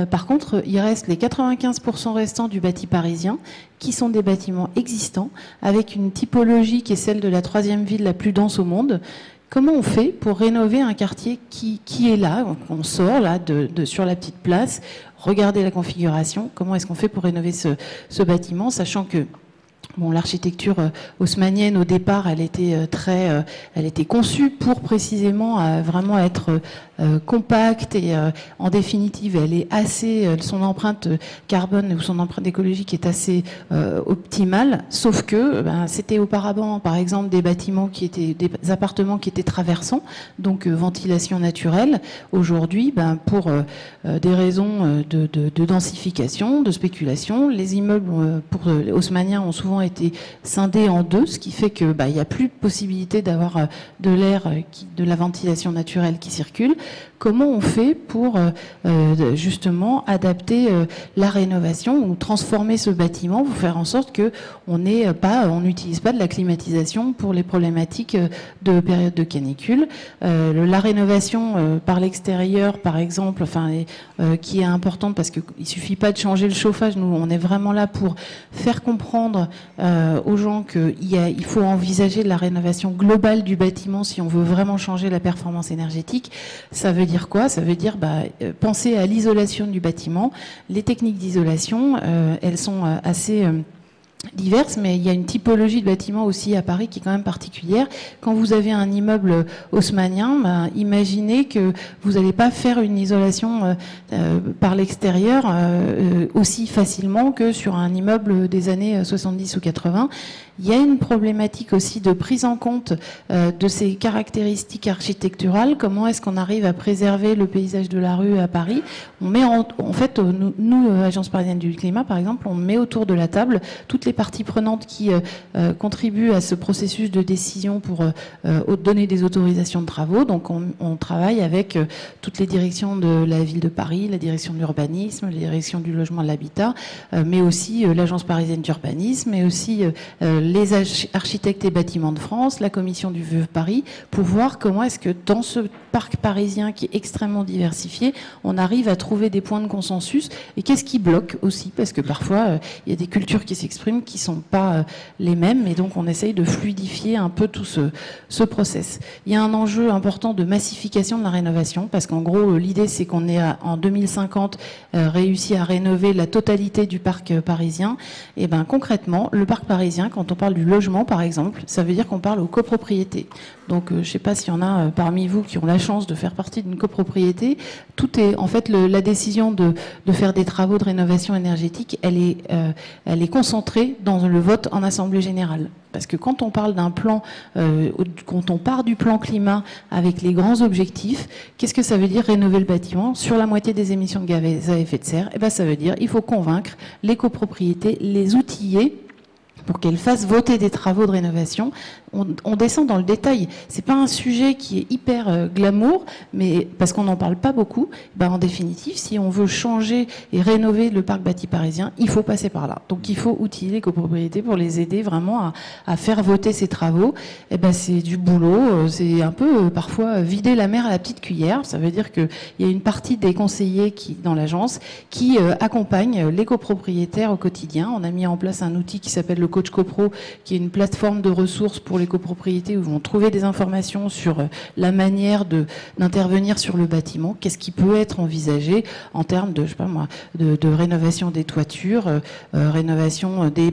Par contre, il reste les 95% restants du bâti parisien, qui sont des bâtiments existants, avec une typologie qui est celle de la 3e ville la plus dense au monde. Comment on fait pour rénover un quartier qui est là, on sort là sur la petite place, regardez la configuration, comment est-ce qu'on fait pour rénover ce bâtiment, sachant que l'architecture haussmannienne, au départ, elle était conçue pour précisément vraiment être compacte et en définitive, elle est son empreinte carbone ou son empreinte écologique est assez optimale. Sauf que c'était auparavant, par exemple, des appartements qui étaient traversants, donc ventilation naturelle. Aujourd'hui, pour des raisons de densification, de spéculation, les immeubles pour haussmanniens ont souvent été scindés en deux, ce qui fait que il n'y a plus de possibilité d'avoir de l'air, de la ventilation naturelle qui circule. Comment on fait pour justement adapter la rénovation ou transformer ce bâtiment pour faire en sorte que on n'utilise pas de la climatisation pour les problématiques de période de canicule. La rénovation par l'extérieur, par exemple, qui est importante parce qu'il ne suffit pas de changer le chauffage. Nous, on est vraiment là pour faire comprendre aux gens qu'il faut envisager de la rénovation globale du bâtiment si on veut vraiment changer la performance énergétique. Ça veut dire quoi? Ça veut dire penser à l'isolation du bâtiment. Les techniques d'isolation, elles sont assez diverses, mais il y a une typologie de bâtiment aussi à Paris qui est quand même particulière. Quand vous avez un immeuble haussmannien, imaginez que vous n'allez pas faire une isolation par l'extérieur aussi facilement que sur un immeuble des années 70 ou 80. Il y a une problématique aussi de prise en compte de ces caractéristiques architecturales. Comment est-ce qu'on arrive à préserver le paysage de la rue à Paris? On met en fait, nous, Agence parisienne du climat, par exemple, on met autour de la table toutes les parties prenantes qui contribuent à ce processus de décision pour donner des autorisations de travaux. Donc, on travaille avec toutes les directions de la ville de Paris, la direction de l'urbanisme, la direction du logement et de l'habitat, mais aussi l'Agence parisienne d'urbanisme, mais aussi les architectes et bâtiments de France, la commission du Vœu Paris, pour voir comment est-ce que dans ce parc parisien qui est extrêmement diversifié, on arrive à trouver des points de consensus et qu'est-ce qui bloque aussi, parce que parfois il y a des cultures qui s'expriment qui sont pas les mêmes et donc on essaye de fluidifier un peu tout ce process. Il y a un enjeu important de massification de la rénovation parce qu'en gros l'idée c'est qu'on ait en 2050 réussi à rénover la totalité du parc parisien. Et concrètement le parc parisien, quand on parle du logement par exemple, ça veut dire qu'on parle aux copropriétés. Donc je ne sais pas s'il y en a parmi vous qui ont la chance de faire partie d'une copropriété. Tout est en fait la décision de faire des travaux de rénovation énergétique, elle est concentrée dans le vote en assemblée générale. Parce que quand on parle d'un plan, quand on part du plan climat avec les grands objectifs, qu'est-ce que ça veut dire rénover le bâtiment sur la moitié des émissions de gaz à effet de serre? Ça veut dire il faut convaincre les copropriétés, les outiller pour qu'elle fasse voter des travaux de rénovation. On descend dans le détail. C'est pas un sujet qui est hyper glamour, mais parce qu'on n'en parle pas beaucoup. Ben, en définitive, si on veut changer et rénover le parc bâti parisien, il faut passer par là. Donc il faut outiller les copropriétés pour les aider vraiment à faire voter ces travaux. Et ben, c'est du boulot, c'est un peu parfois vider la mer à la petite cuillère. Ça veut dire qu'il y a une partie des conseillers dans l'agence qui accompagnent les copropriétaires au quotidien. On a mis en place un outil qui s'appelle le Coach Copro, qui est une plateforme de ressources pour les copropriétés où ils vont trouver des informations sur la manière d'intervenir sur le bâtiment, qu'est-ce qui peut être envisagé en termes de, je sais pas moi, de rénovation des toitures, rénovation des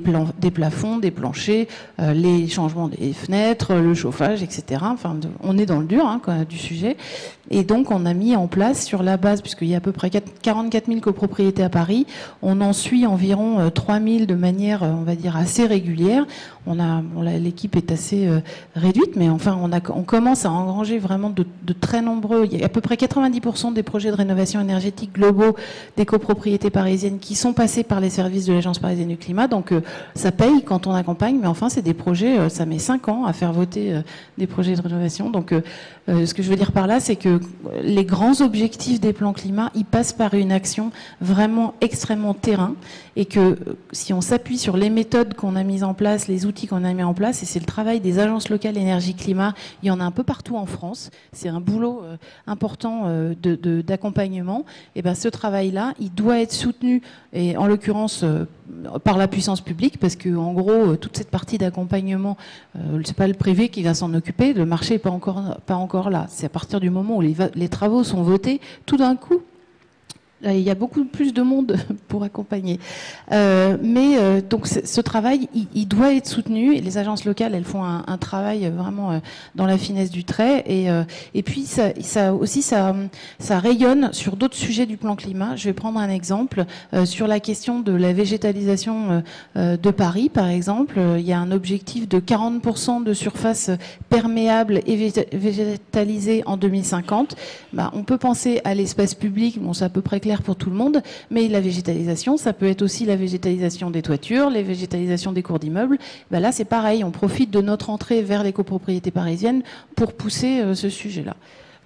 plafonds, des planchers, les changements des fenêtres, le chauffage, etc. Enfin, on est dans le dur du sujet. Et donc, on a mis en place sur la base, puisqu'il y a à peu près 44 000 copropriétés à Paris, on en suit environ 3 000 de manière, on va dire, assez régulière. L'équipe est assez réduite, mais enfin, on commence à engranger vraiment de très nombreux. Il y a à peu près 90% des projets de rénovation énergétique globaux des copropriétés parisiennes qui sont passés par les services de l'Agence parisienne du climat. Donc, ça paye quand on accompagne, mais enfin, c'est des projets, ça met 5 ans à faire voter des projets de rénovation. Donc, ce que je veux dire par là, c'est que les grands objectifs des plans climat, ils passent par une action vraiment extrêmement terrain, et que si on s'appuie sur les méthodes qu'on a mises en place, les outils qu'on a mis en place, et c'est le travail des agences locales énergie-climat, il y en a un peu partout en France, c'est un boulot important d'accompagnement, et ben ce travail-là, il doit être soutenu, et en l'occurrence par la puissance publique, parce que en gros, toute cette partie d'accompagnement, c'est pas le privé qui va s'en occuper, le marché n'est pas encore là. C'est à partir du moment où les travaux sont votés, tout d'un coup, il y a beaucoup plus de monde pour accompagner. Donc ce travail, il doit être soutenu. Et les agences locales, elles font un travail vraiment dans la finesse du trait. Et puis ça rayonne sur d'autres sujets du plan climat. Je vais prendre un exemple sur la question de la végétalisation de Paris, par exemple. Il y a un objectif de 40% de surface perméable et végétalisée en 2050. On peut penser à l'espace public. Bon, c'est à peu près clair pour tout le monde, mais la végétalisation, ça peut être aussi la végétalisation des toitures, les végétalisations des cours d'immeubles. Là, c'est pareil, on profite de notre entrée vers les copropriétés parisiennes pour pousser ce sujet-là.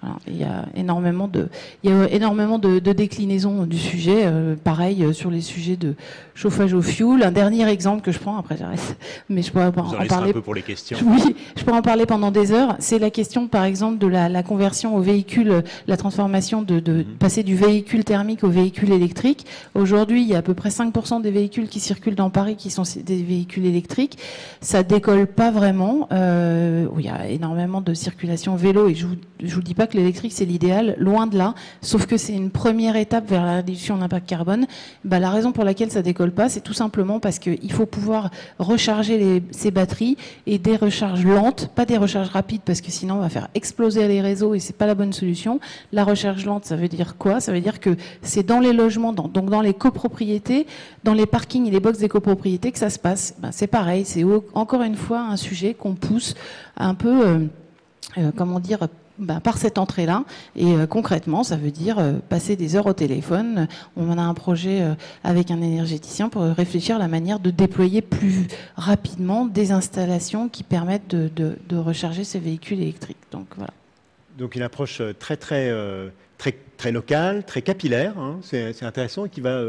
Voilà, il y a énormément de déclinaisons du sujet, pareil sur les sujets de chauffage au fioul. Un dernier exemple que je prends, après j'arrête, mais je pourrais en parler un peu pour les questions. Oui, je pourrais en parler pendant des heures. C'est la question, par exemple, de la conversion au véhicule, la transformation de passer du véhicule thermique au véhicule électrique. Aujourd'hui, il y a à peu près 5% des véhicules qui circulent dans Paris qui sont des véhicules électriques. Ça décolle pas vraiment. Il y a énormément de circulation vélo, et je vous dis pas que l'électrique c'est l'idéal, loin de là, sauf que c'est une première étape vers la réduction de l'impact carbone. La raison pour laquelle ça décolle pas, c'est tout simplement parce qu'il faut pouvoir recharger ces batteries, et des recharges lentes, pas des recharges rapides, parce que sinon on va faire exploser les réseaux et c'est pas la bonne solution. La recharge lente, ça veut dire quoi? Ça veut dire que c'est dans les logements, donc dans les copropriétés, dans les parkings et les box des copropriétés que ça se passe. C'est pareil, c'est encore une fois un sujet qu'on pousse un peu, par cette entrée-là. Et concrètement, ça veut dire passer des heures au téléphone. On a un projet avec un énergéticien pour réfléchir à la manière de déployer plus rapidement des installations qui permettent de recharger ces véhicules électriques. Donc voilà. Donc une approche très locale, très capillaire, c'est intéressant, et qui va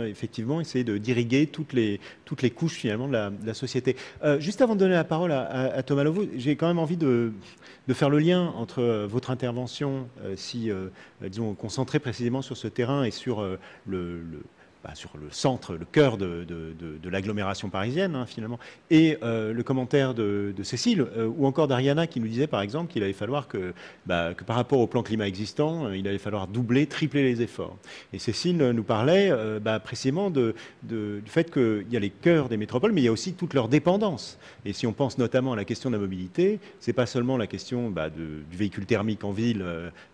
effectivement essayer d'irriguer toutes les couches finalement de la société. Juste avant de donner la parole à Thomas Lovo, j'ai quand même envie de faire le lien entre votre intervention, disons concentrée précisément sur ce terrain et sur sur le centre, le cœur de l'agglomération parisienne, finalement, et le commentaire de Cécile, ou encore d'Ariana, qui nous disait, par exemple, qu'il allait falloir que par rapport au plan climat existant, il allait falloir doubler, tripler les efforts. Et Cécile nous parlait précisément du fait qu'il y a les cœurs des métropoles, mais il y a aussi toute leur dépendance. Et si on pense notamment à la question de la mobilité, c'est pas seulement la question du véhicule thermique en ville,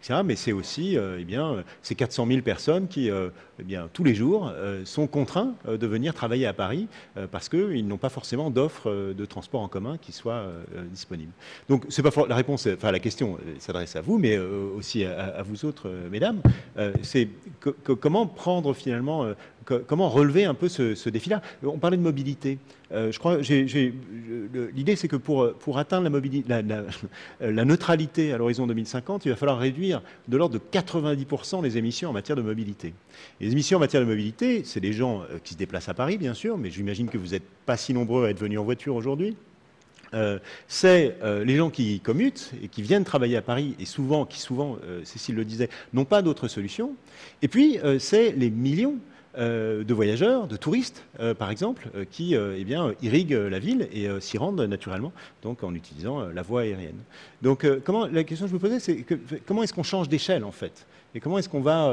etc., mais c'est aussi ces 400 000 personnes qui, tous les jours, sont contraints de venir travailler à Paris parce qu'ils n'ont pas forcément d'offres de transport en commun qui soient disponibles. Donc, c'est pas la réponse, la question s'adresse à vous, mais aussi à vous autres, mesdames. C'est comment prendre finalement, comment relever un peu ce défi-là. On parlait de mobilité. Je crois, l'idée, c'est que pour atteindre la neutralité à l'horizon 2050, il va falloir réduire de l'ordre de 90% les émissions en matière de mobilité. Et les émissions en matière de mobilité, c'est les gens qui se déplacent à Paris, bien sûr, mais j'imagine que vous n'êtes pas si nombreux à être venus en voiture aujourd'hui. C'est les gens qui commutent et qui viennent travailler à Paris et qui souvent, Cécile le disait, n'ont pas d'autre solution. Et puis, c'est les millions de voyageurs, de touristes, par exemple, qui irriguent la ville et s'y rendent naturellement, donc en utilisant la voie aérienne. Donc, la question que je me posais, c'est comment est-ce qu'on change d'échelle, en fait? Et comment est-ce qu'on va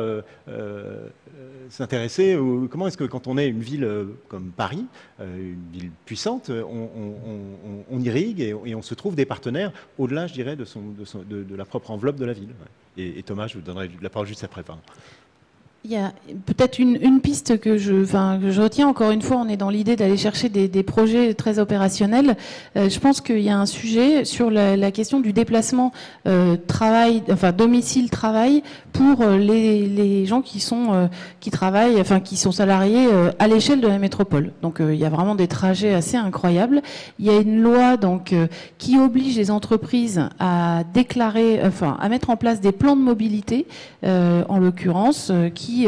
s'intéresser, comment est-ce que quand on est une ville comme Paris, une ville puissante, on irrigue et on se trouve des partenaires au-delà, je dirais, de la propre enveloppe de la ville. Et Thomas, je vous donnerai la parole juste après. Pardon. Il y a peut-être une piste que je retiens. Encore une fois, on est dans l'idée d'aller chercher des projets très opérationnels. Je pense qu'il y a un sujet sur la question du déplacement domicile-travail pour les gens qui travaillent, qui sont salariés à l'échelle de la métropole. Donc il y a vraiment des trajets assez incroyables. Il y a une loi qui oblige les entreprises à déclarer, à mettre en place des plans de mobilité, en l'occurrence, qui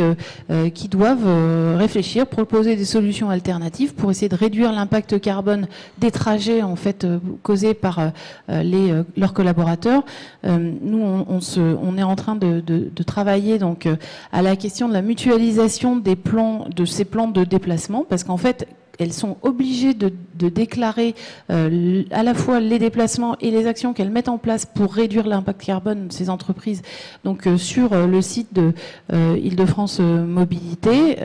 doivent réfléchir, proposer des solutions alternatives pour essayer de réduire l'impact carbone des trajets causés par leurs collaborateurs. Nous, on est en train de travailler à la question de la mutualisation de ces plans de déplacement, parce qu'en fait, elles sont obligées de déclarer à la fois les déplacements et les actions qu'elles mettent en place pour réduire l'impact carbone de ces entreprises. Donc sur le site de Île-de-France Mobilité,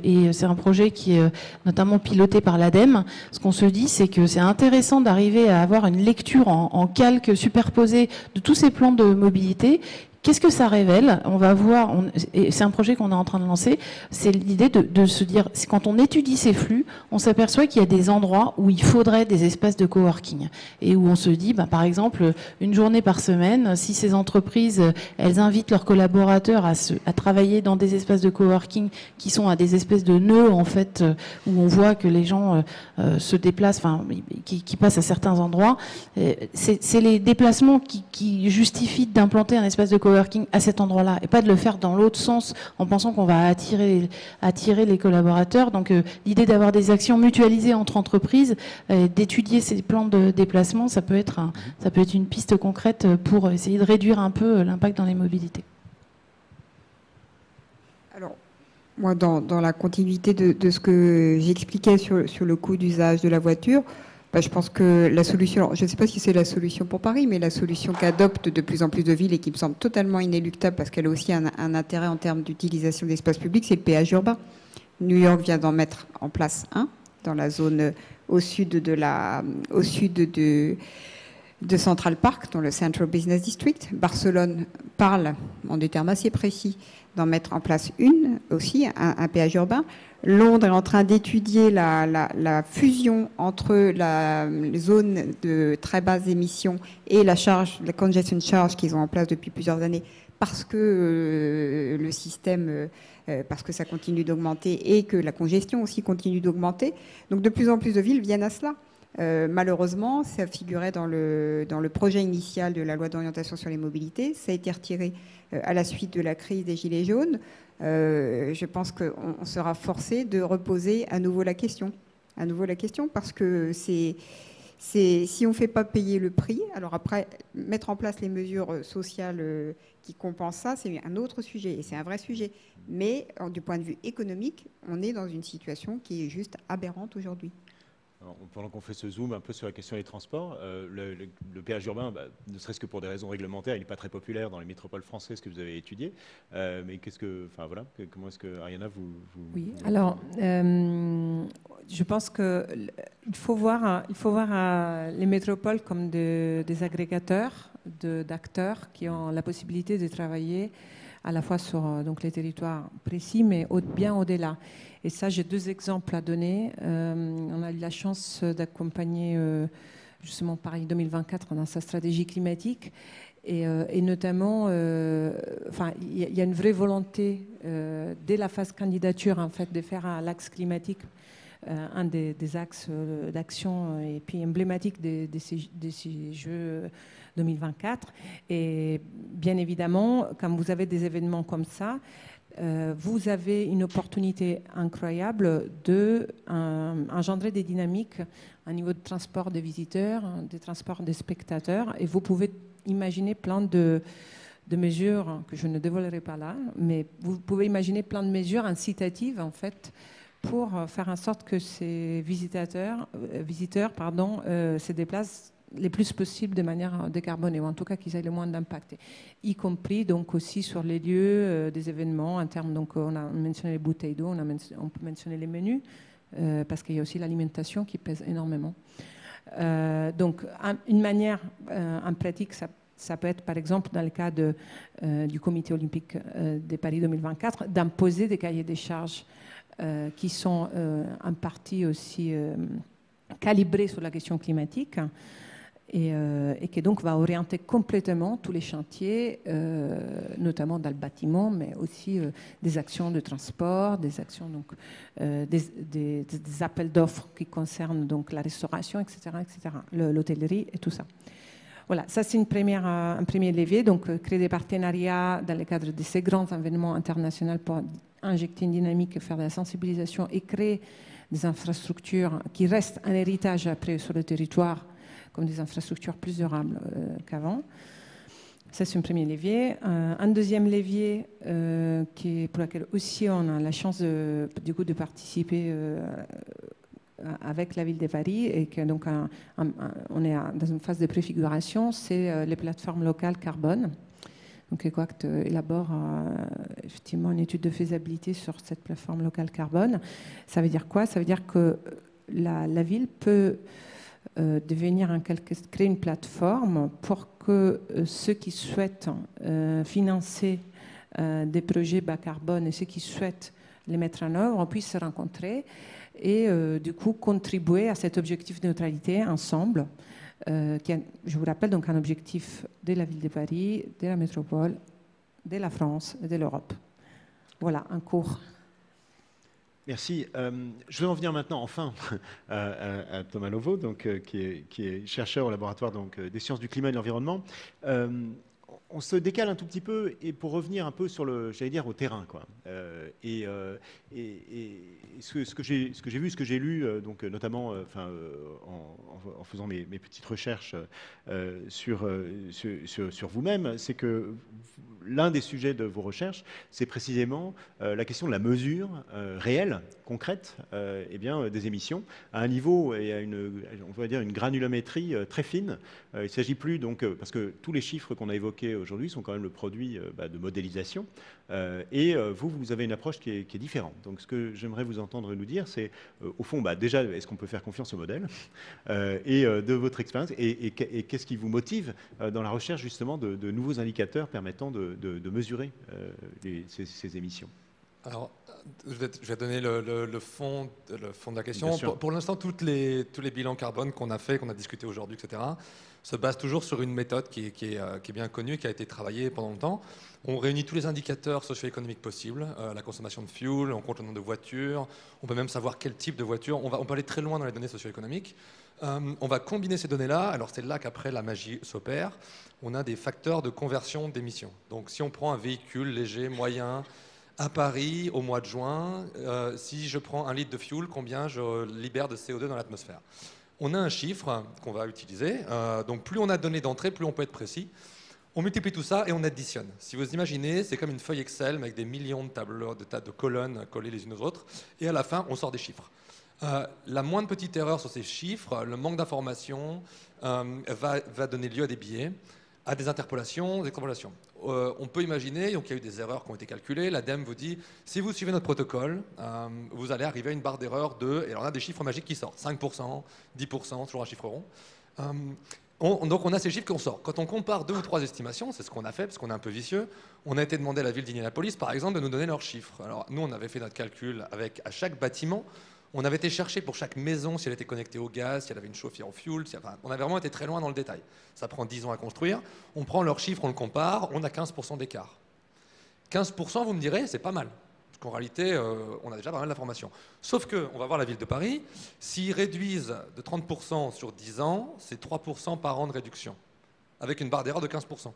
et c'est un projet qui est notamment piloté par l'ADEME. Ce qu'on se dit, c'est que c'est intéressant d'arriver à avoir une lecture en calque superposé de tous ces plans de mobilité. Qu'est-ce que ça révèle? On va voir, et c'est un projet qu'on est en train de lancer, c'est l'idée de se dire, quand on étudie ces flux, on s'aperçoit qu'il y a des endroits où il faudrait des espaces de coworking. Et où on se dit, par exemple, une journée par semaine, si ces entreprises, elles invitent leurs collaborateurs à travailler dans des espaces de coworking qui sont à des espèces de nœuds, en fait, où on voit que les gens se déplacent, qui passent à certains endroits, c'est les déplacements qui justifient d'implanter un espace de coworking à cet endroit-là, et pas de le faire dans l'autre sens en pensant qu'on va attirer les collaborateurs. Donc l'idée d'avoir des actions mutualisées entre entreprises, d'étudier ces plans de déplacement, ça peut être une piste concrète pour essayer de réduire un peu l'impact dans les mobilités. Alors, moi, dans la continuité de ce que j'expliquais sur le coût d'usage de la voiture, je pense que la solution, je ne sais pas si c'est la solution pour Paris, mais la solution qu'adoptent de plus en plus de villes et qui me semble totalement inéluctable parce qu'elle a aussi un intérêt en termes d'utilisation d'espace public, c'est le péage urbain. New York vient d'en mettre en place un dans la zone au sud de Central Park, dans le Central Business District. Barcelone parle, en des termes assez précis, d'en mettre en place une aussi, un péage urbain. Londres est en train d'étudier la fusion entre les zones de très basses émissions et la congestion charge qu'ils ont en place depuis plusieurs années, parce que le système, parce que ça continue d'augmenter et que la congestion aussi continue d'augmenter. Donc de plus en plus de villes viennent à cela. Malheureusement, ça figurait dans le projet initial de la loi d'orientation sur les mobilités. Ça a été retiré à la suite de la crise des Gilets jaunes. Je pense qu'on sera forcé de reposer à nouveau la question. Parce que si on ne fait pas payer le prix, alors après, mettre en place les mesures sociales qui compensent ça, c'est un autre sujet, et c'est un vrai sujet. Mais du point de vue économique, on est dans une situation qui est juste aberrante aujourd'hui. Alors, pendant qu'on fait ce zoom un peu sur la question des transports, le péage urbain, ne serait-ce que pour des raisons réglementaires, il n'est pas très populaire dans les métropoles françaises que vous avez étudiées. Mais comment est-ce que, Ariana, vous... Oui, alors, je pense qu'il faut voir les métropoles comme des agrégateurs d'acteurs qui ont la possibilité de travailler à la fois sur les territoires précis, mais bien au-delà. Et ça, j'ai deux exemples à donner. On a eu la chance d'accompagner justement Paris 2024 dans sa stratégie climatique. Et notamment, il y a une vraie volonté, dès la phase candidature, en fait, de faire l'axe climatique un des axes d'action et puis emblématiques de ces Jeux 2024. Et bien évidemment, quand vous avez des événements comme ça, vous avez une opportunité incroyable d'engendrer des dynamiques au niveau de transport des visiteurs, des transports des spectateurs, et vous pouvez imaginer plein de mesures que je ne dévoilerai pas là, mais vous pouvez imaginer plein de mesures incitatives en fait pour faire en sorte que ces visiteurs se déplacent le plus possible de manière décarbonée, ou en tout cas qu'ils aient le moins d'impact, y compris donc aussi sur les lieux des événements en termes, donc on a mentionné les bouteilles d'eau, on peut mentionner les menus, parce qu'il y a aussi l'alimentation qui pèse énormément. Donc une manière en pratique, ça peut être par exemple dans le cas du Comité olympique de Paris 2024 d'imposer des cahiers des charges qui sont en partie aussi calibrés sur la question climatique, et qui donc va orienter complètement tous les chantiers, notamment dans le bâtiment, mais aussi des actions de transport, des actions donc des appels d'offres qui concernent donc la restauration, etc., l'hôtellerie et tout ça. Voilà, ça c'est un premier levier, donc créer des partenariats dans le cadre de ces grands événements internationaux pour injecter une dynamique, faire de la sensibilisation et créer des infrastructures qui restent un héritage après sur le territoire, comme des infrastructures plus durables qu'avant. Ça, c'est un premier levier. Un deuxième levier pour lequel aussi on a la chance de participer avec la ville de Paris, et que donc on est dans une phase de préfiguration, c'est les plateformes locales carbone. Donc EcoAct élabore effectivement une étude de faisabilité sur cette plateforme locale carbone. Ça veut dire quoi? Ça veut dire que la ville peut créer une plateforme pour que ceux qui souhaitent financer des projets bas carbone et ceux qui souhaitent les mettre en œuvre puissent se rencontrer et du coup contribuer à cet objectif de neutralité ensemble, qui est, je vous rappelle, donc un objectif de la ville de Paris, de la métropole, de la France et de l'Europe. Voilà, un cours. Merci. Je vais en venir maintenant, enfin, à Thomas Lovo, donc, qui est chercheur au laboratoire donc, des sciences du climat et de l'environnement. On se décale un tout petit peu, et pour revenir un peu sur au terrain, quoi. Ce que j'ai vu, ce que j'ai lu, donc notamment, en faisant mes petites recherches sur vous-même, c'est que l'un des sujets de vos recherches, c'est précisément la question de la mesure réelle, concrète, des émissions, à un niveau et à on va dire une granulométrie très fine. Il ne s'agit plus donc, parce que tous les chiffres qu'on a évoqués aujourd'hui sont quand même le produit de modélisation, vous avez une approche qui est différente. Donc ce que j'aimerais vous entendre nous dire, c'est au fond, déjà, est-ce qu'on peut faire confiance au modèle, et de votre expérience, et qu'est-ce qui vous motive dans la recherche justement de nouveaux indicateurs permettant de mesurer ces émissions? Alors, je vais donner le fond de la question. Pour l'instant, tous les bilans carbone qu'on a fait, qu'on a discuté aujourd'hui, etc., se basent toujours sur une méthode qui est bien connue, qui a été travaillée pendant longtemps. On réunit tous les indicateurs socio-économiques possibles, la consommation de fuel, on compte le nombre de voitures, on peut même savoir quel type de voiture. On peut aller très loin dans les données socio-économiques. On va combiner ces données-là, alors c'est là qu'après la magie s'opère. On a des facteurs de conversion d'émissions. Donc si on prend un véhicule léger, moyen, à Paris, au mois de juin, si je prends 1 litre de fuel, combien je libère de CO2 dans l'atmosphère? On a un chiffre qu'on va utiliser. Donc plus on a de données d'entrée, plus on peut être précis. On multiplie tout ça et on additionne. Si vous imaginez, c'est comme une feuille Excel avec des millions de tableaux, de colonnes collées les unes aux autres. Et à la fin, on sort des chiffres. La moindre petite erreur sur ces chiffres, le manque d'information va donner lieu à des biais, à des interpolations, des extrapolations. On peut imaginer, donc il y a eu des erreurs qui ont été calculées, l'ADEME vous dit, si vous suivez notre protocole, vous allez arriver à une barre d'erreur de, et alors on a des chiffres magiques qui sortent, 5%, 10%, toujours un chiffre rond. Donc on a ces chiffres qu'on sort. Quand on compare 2 ou 3 estimations, c'est ce qu'on a fait, parce qu'on est un peu vicieux, on a été demandé à la ville d'Indianapolis, par exemple, de nous donner leurs chiffres. Alors nous, on avait fait notre calcul avec, à chaque bâtiment, on avait été chercher pour chaque maison si elle était connectée au gaz, si elle avait une chauffière au fuel. On avait vraiment été très loin dans le détail. Ça prend 10 ans à construire. On prend leurs chiffres, on le compare, on a 15% d'écart. 15%, vous me direz, c'est pas mal. Parce qu'en réalité, on a déjà pas mal d'informations. Sauf qu'on va voir la ville de Paris, s'ils réduisent de 30% sur 10 ans, c'est 3% par an de réduction, avec une barre d'erreur de 15%.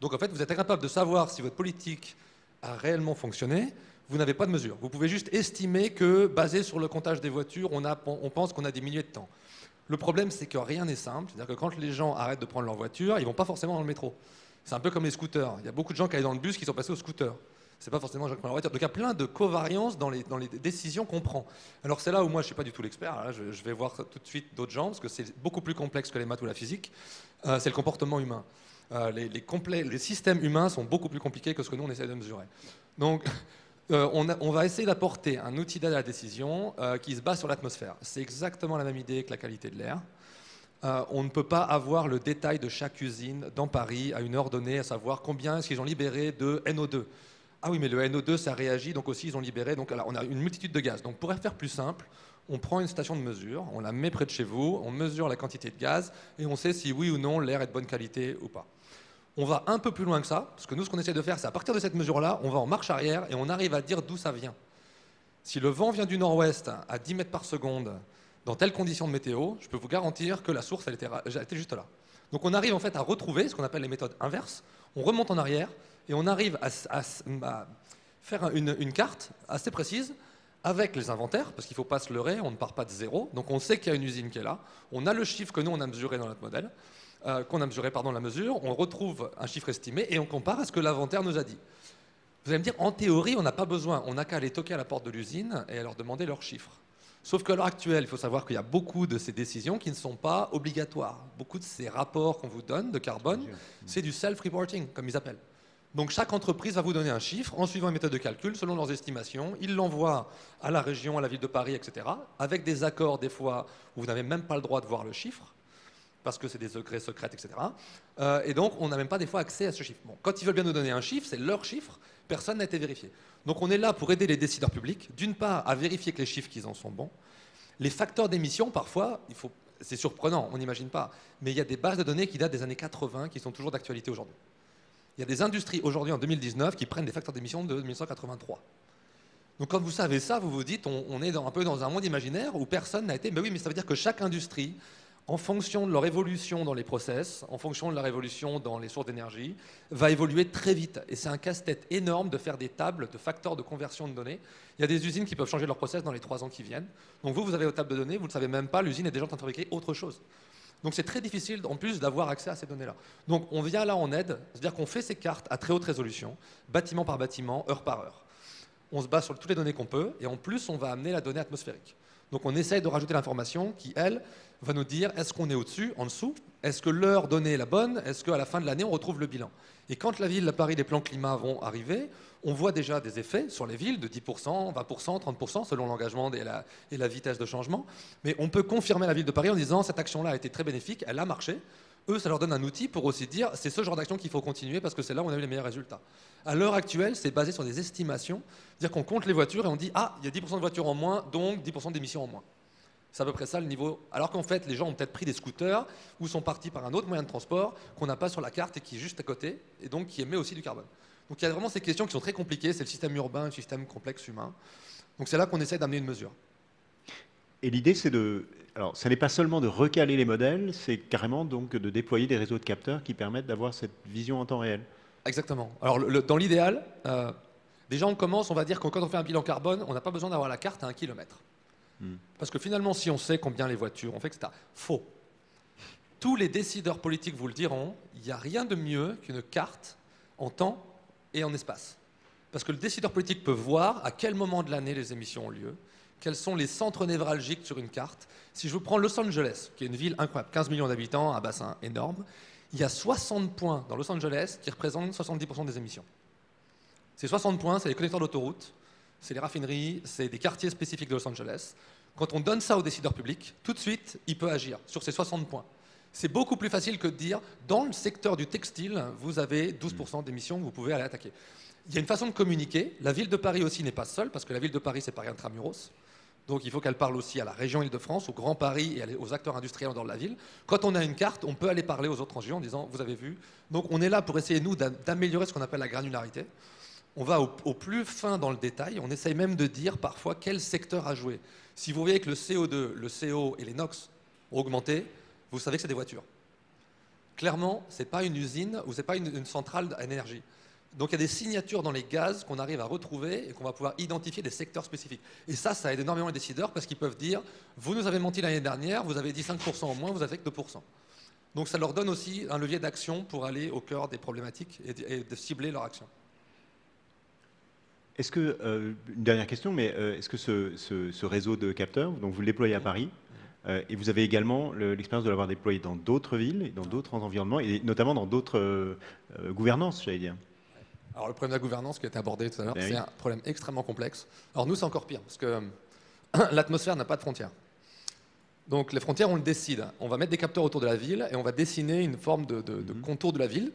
Donc en fait, vous êtes incapable de savoir si votre politique a réellement fonctionné, vous n'avez pas de mesure. Vous pouvez juste estimer que, basé sur le comptage des voitures, on pense qu'on a diminué de temps. Le problème, c'est que rien n'est simple. C'est-à-dire que quand les gens arrêtent de prendre leur voiture, ils ne vont pas forcément dans le métro. C'est un peu comme les scooters. Il y a beaucoup de gens qui allaient dans le bus qui sont passés au scooter. Ce n'est pas forcément les gens qui prennent leur voiture. Donc il y a plein de covariances dans les décisions qu'on prend. Alors c'est là où moi, je ne suis pas du tout l'expert. Je vais voir tout de suite d'autres gens, parce que c'est beaucoup plus complexe que les maths ou la physique. C'est le comportement humain. Les systèmes humains sont beaucoup plus compliqués que ce que nous, on essaie de mesurer. Donc, on va essayer d'apporter un outil d'aide à la décision qui se base sur l'atmosphère. C'est exactement la même idée que la qualité de l'air. On ne peut pas avoir le détail de chaque usine dans Paris à une heure donnée, à savoir combien est-ce qu'ils ont libéré de NO2. Ah oui, mais le NO2, ça réagit, donc aussi ils ont libéré. Donc là, on a une multitude de gaz. Donc pour faire plus simple, on prend une station de mesure, on la met près de chez vous, on mesure la quantité de gaz et on sait si oui ou non l'air est de bonne qualité ou pas. On va un peu plus loin que ça, parce que nous, ce qu'on essaie de faire, c'est à partir de cette mesure-là, on va en marche arrière et on arrive à dire d'où ça vient. Si le vent vient du nord-ouest à 10 mètres par seconde, dans telles conditions de météo, je peux vous garantir que la source, elle était juste là. Donc on arrive en fait à retrouver ce qu'on appelle les méthodes inverses, on remonte en arrière et on arrive à faire une carte assez précise avec les inventaires, parce qu'il ne faut pas se leurrer, on ne part pas de zéro, donc on sait qu'il y a une usine qui est là, on a le chiffre que nous, on a mesuré dans notre modèle, qu'on a mesuré la mesure, on retrouve un chiffre estimé et on compare à ce que l'inventaire nous a dit. Vous allez me dire, en théorie, on n'a pas besoin, on n'a qu'à aller toquer à la porte de l'usine et à leur demander leurs chiffres. Sauf qu'à l'heure actuelle, il faut savoir qu'il y a beaucoup de ces décisions qui ne sont pas obligatoires. Beaucoup de ces rapports qu'on vous donne de carbone, c'est du self-reporting, comme ils appellent. Donc chaque entreprise va vous donner un chiffre en suivant une méthode de calcul selon leurs estimations. Ils l'envoient à la région, à la ville de Paris, etc. Avec des accords des fois où vous n'avez même pas le droit de voir le chiffre, parce que c'est des secrets secrètes, etc. Et donc on n'a même pas des fois accès à ce chiffre. Bon, quand ils veulent bien nous donner un chiffre, c'est leur chiffre, personne n'a été vérifié. Donc on est là pour aider les décideurs publics, d'une part à vérifier que les chiffres qu'ils en sont bons. Les facteurs d'émission, parfois, c'est surprenant, on n'imagine pas, mais il y a des bases de données qui datent des années 80 qui sont toujours d'actualité aujourd'hui. Il y a des industries aujourd'hui en 2019 qui prennent des facteurs d'émission de 1983. Donc quand vous savez ça, vous vous dites, on est un peu dans un monde imaginaire où personne n'a été... Mais oui, mais ça veut dire que chaque industrie, en fonction de leur évolution dans les process, en fonction de leur évolution dans les sources d'énergie, va évoluer très vite. Et c'est un casse-tête énorme de faire des tables de facteurs de conversion de données. Il y a des usines qui peuvent changer leur process dans les 3 ans qui viennent. Donc vous avez vos tables de données, vous ne le savez même pas, l'usine est déjà en train de fabriquer autre chose. Donc c'est très difficile en plus d'avoir accès à ces données-là. Donc on vient là en aide, c'est-à-dire qu'on fait ces cartes à très haute résolution, bâtiment par bâtiment, heure par heure. On se base sur toutes les données qu'on peut et en plus on va amener la donnée atmosphérique. Donc on essaye de rajouter l'information qui, elle, va nous dire est-ce qu'on est au-dessus, en dessous, est-ce que l'heure donnée est la bonne, est-ce qu'à la fin de l'année on retrouve le bilan. Et quand la ville de Paris, les plans climat vont arriver, on voit déjà des effets sur les villes de 10%, 20%, 30% selon l'engagement et la vitesse de changement. Mais on peut confirmer la ville de Paris en disant cette action-là a été très bénéfique, elle a marché. Eux, ça leur donne un outil pour aussi dire c'est ce genre d'action qu'il faut continuer parce que c'est là où on a eu les meilleurs résultats. À l'heure actuelle, c'est basé sur des estimations, c'est-à-dire qu'on compte les voitures et on dit ah, il y a 10% de voitures en moins, donc 10% d'émissions en moins. C'est à peu près ça le niveau. Alors qu'en fait, les gens ont peut-être pris des scooters ou sont partis par un autre moyen de transport qu'on n'a pas sur la carte et qui est juste à côté et donc qui émet aussi du carbone. Donc il y a vraiment ces questions qui sont très compliquées, c'est le système urbain, le système complexe humain. Donc c'est là qu'on essaie d'amener une mesure. Et l'idée, c'est de... Alors, ça n'est pas seulement de recaler les modèles, c'est carrément donc de déployer des réseaux de capteurs qui permettent d'avoir cette vision en temps réel. Exactement. Alors dans l'idéal, déjà on commence, on va dire que quand on fait un bilan carbone, on n'a pas besoin d'avoir la carte à 1 kilomètre. Parce que finalement, si on sait combien les voitures, on fait etc. Faux. Tous les décideurs politiques vous le diront, il n'y a rien de mieux qu'une carte en temps et en espace. Parce que le décideur politique peut voir à quel moment de l'année les émissions ont lieu, quels sont les centres névralgiques sur une carte. Si je vous prends Los Angeles, qui est une ville incroyable, 15 millions d'habitants, un bassin énorme, il y a 60 points dans Los Angeles qui représentent 70% des émissions. Ces 60 points, c'est les connecteurs d'autoroutes, c'est les raffineries, c'est des quartiers spécifiques de Los Angeles. Quand on donne ça aux décideurs publics, tout de suite, il peut agir sur ces 60 points. C'est beaucoup plus facile que de dire, dans le secteur du textile, vous avez 12% d'émissions que vous pouvez aller attaquer. Il y a une façon de communiquer. La ville de Paris aussi n'est pas seule, parce que la ville de Paris, c'est Paris Intramuros. Donc il faut qu'elle parle aussi à la région Île-de-France, au Grand Paris et aux acteurs industriels en dehors de la ville. Quand on a une carte, on peut aller parler aux autres régions en disant, vous avez vu. Donc on est là pour essayer, nous, d'améliorer ce qu'on appelle la granularité. On va au plus fin dans le détail, on essaye même de dire parfois quel secteur a joué. Si vous voyez que le CO2, le CO et les NOx ont augmenté, vous savez que c'est des voitures. Clairement, ce n'est pas une usine ou ce n'est pas une centrale à énergie. Donc il y a des signatures dans les gaz qu'on arrive à retrouver et qu'on va pouvoir identifier des secteurs spécifiques. Et ça aide énormément les décideurs parce qu'ils peuvent dire « vous nous avez menti l'année dernière, vous avez dit 5% en moins, vous avez fait que 2%. » Donc ça leur donne aussi un levier d'action pour aller au cœur des problématiques et de cibler leur action. Est-ce que, une dernière question, mais est-ce que ce réseau de capteurs, donc vous le déployez à Paris, et vous avez également l'expérience de l'avoir déployé dans d'autres villes, et dans d'autres environnements, et notamment dans d'autres gouvernances, j'allais dire? Alors le problème de la gouvernance qui a été abordé tout à l'heure, c'est un problème extrêmement complexe. Alors nous, c'est encore pire, parce que l'atmosphère n'a pas de frontières. Donc les frontières, on le décide. On va mettre des capteurs autour de la ville, et on va dessiner une forme de contour de la ville,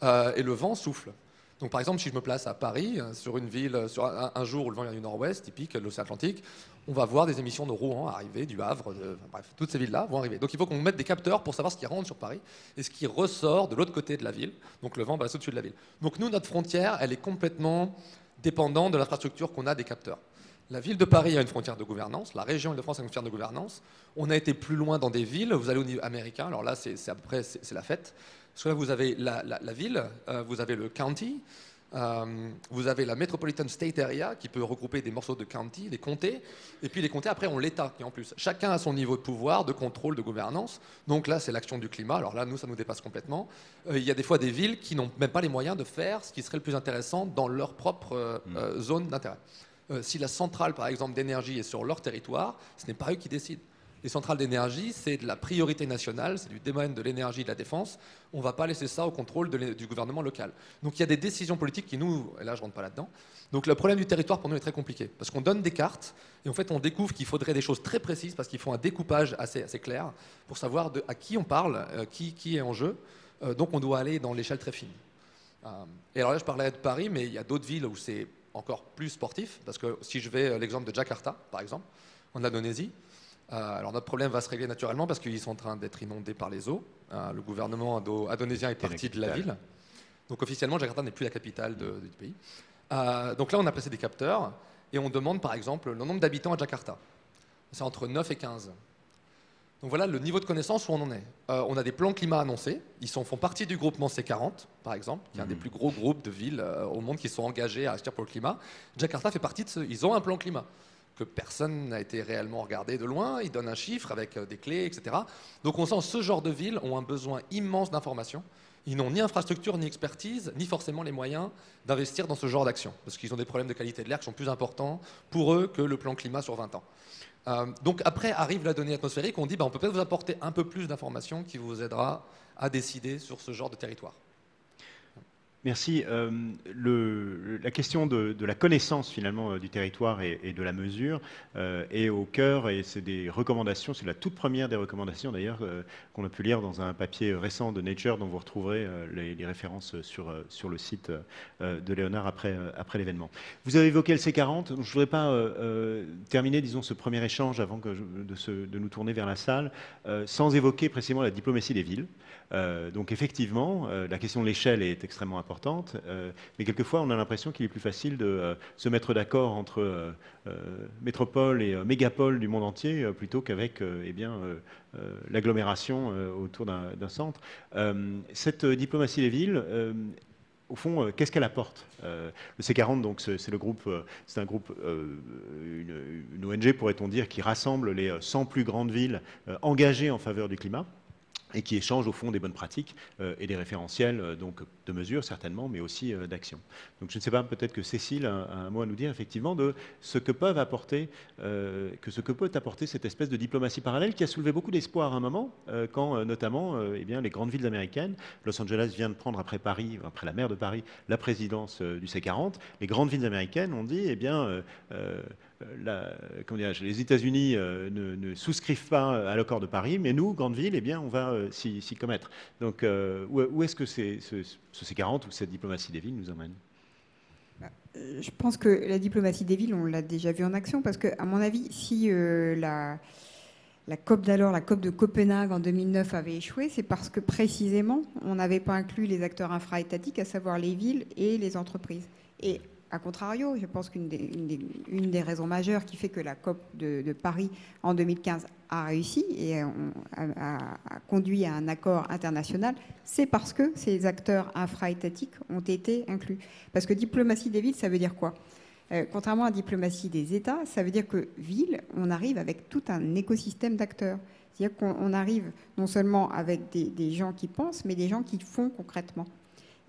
et le vent souffle. Donc par exemple, si je me place à Paris, sur une ville, sur un jour où le vent vient du nord-ouest, typique, l'océan Atlantique, on va voir des émissions de Rouen arriver, du Havre, bref, toutes ces villes-là vont arriver. Donc il faut qu'on mette des capteurs pour savoir ce qui rentre sur Paris et ce qui ressort de l'autre côté de la ville. Donc le vent passe au-dessus de la ville. Donc nous, notre frontière, elle est complètement dépendante de l'infrastructure qu'on a des capteurs. La ville de Paris a une frontière de gouvernance, la région Île-de-France a une frontière de gouvernance. On a été plus loin dans des villes, vous allez au niveau américain, alors là, c'est à peu près c'est la fête. Parce que là, vous avez la ville, vous avez le county, vous avez la Metropolitan State Area qui peut regrouper des morceaux de county, des comtés, et puis les comtés après ont l'État qui en plus. Chacun a son niveau de pouvoir, de contrôle, de gouvernance. Donc là, c'est l'action du climat. Alors là, nous, ça nous dépasse complètement. Il y a des fois des villes qui n'ont même pas les moyens de faire ce qui serait le plus intéressant dans leur propre zone d'intérêt. Si la centrale, par exemple, d'énergie est sur leur territoire, ce n'est pas eux qui décident. Les centrales d'énergie, c'est de la priorité nationale, c'est du domaine de l'énergie et de la défense. On ne va pas laisser ça au contrôle du gouvernement local. Donc il y a des décisions politiques qui nous, et là je ne rentre pas là-dedans, donc le problème du territoire pour nous est très compliqué. Parce qu'on donne des cartes et en fait on découvre qu'il faudrait des choses très précises parce qu'il faut un découpage assez clair pour savoir à qui on parle, qui est en jeu. Donc on doit aller dans l'échelle très fine. Et alors là je parlais de Paris, mais il y a d'autres villes où c'est encore plus sportif. Parce que si je vais l'exemple de Jakarta, par exemple, en Indonésie, alors notre problème va se régler naturellement parce qu'ils sont en train d'être inondés par les eaux. Le gouvernement indonésien est parti de la ville. Donc officiellement, Jakarta n'est plus la capitale du pays. Donc là, on a placé des capteurs et on demande par exemple le nombre d'habitants à Jakarta. C'est entre 9 et 15. Donc voilà le niveau de connaissance où on en est. On a des plans climat annoncés. Ils font partie du groupement C40, par exemple, qui est un des plus gros groupes de villes au monde qui sont engagés à agir pour le climat. Jakarta fait partie de ceux. Ils ont un plan climat que personne n'a été réellement regardé de loin. Ils donnent un chiffre avec des clés, etc. Donc on sent que ce genre de villes ont un besoin immense d'informations. Ils n'ont ni infrastructure, ni expertise, ni forcément les moyens d'investir dans ce genre d'action. Parce qu'ils ont des problèmes de qualité de l'air qui sont plus importants pour eux que le plan climat sur 20 ans. Donc après arrive la donnée atmosphérique, on dit on peut peut-être vous apporter un peu plus d'informations qui vous aidera à décider sur ce genre de territoire. Merci. La question de la connaissance finalement du territoire et de la mesure est au cœur et c'est des recommandations, c'est la toute première des recommandations d'ailleurs qu'on a pu lire dans un papier récent de Nature dont vous retrouverez les références sur le site de Léonard après l'événement. Vous avez évoqué le C40, donc je ne voudrais pas terminer disons ce premier échange avant de nous tourner vers la salle sans évoquer précisément la diplomatie des villes. Donc effectivement, la question de l'échelle est extrêmement importante, mais quelquefois on a l'impression qu'il est plus facile de se mettre d'accord entre métropoles et mégapoles du monde entier plutôt qu'avec l'agglomération autour d'un centre. Cette diplomatie des villes, au fond, qu'est-ce qu'elle apporte? Le C40, donc, c'est le groupe, c'est un groupe, une ONG pourrait-on dire, qui rassemble les 100 plus grandes villes engagées en faveur du climat, et qui échangent au fond des bonnes pratiques et des référentiels donc, de mesures certainement, mais aussi d'actions. Donc je ne sais pas, peut-être que Cécile a un mot à nous dire effectivement de ce que peut apporter cette espèce de diplomatie parallèle qui a soulevé beaucoup d'espoir à un moment, quand notamment les grandes villes américaines, Los Angeles vient de prendre après Paris, après la maire de Paris, la présidence du C40, les grandes villes américaines ont dit les États-Unis ne souscrivent pas à l'accord de Paris, mais nous, grandes villes, on va s'y commettre. Donc, où est-ce que ce C40 ou cette diplomatie des villes nous emmène? Je pense que la diplomatie des villes, on l'a déjà vu en action, parce qu'à mon avis, si la COP d'alors, la COP de Copenhague en 2009 avait échoué, c'est parce que précisément, on n'avait pas inclus les acteurs infra-étatiques, à savoir les villes et les entreprises. Et a contrario, je pense qu'une des raisons majeures qui fait que la COP de Paris en 2015 a réussi et a conduit à un accord international, c'est parce que ces acteurs infra-étatiques ont été inclus. Parce que diplomatie des villes, ça veut dire quoi ? Contrairement à la diplomatie des États, ça veut dire que ville, on arrive avec tout un écosystème d'acteurs. C'est-à-dire qu'on arrive non seulement avec des gens qui pensent, mais des gens qui font concrètement.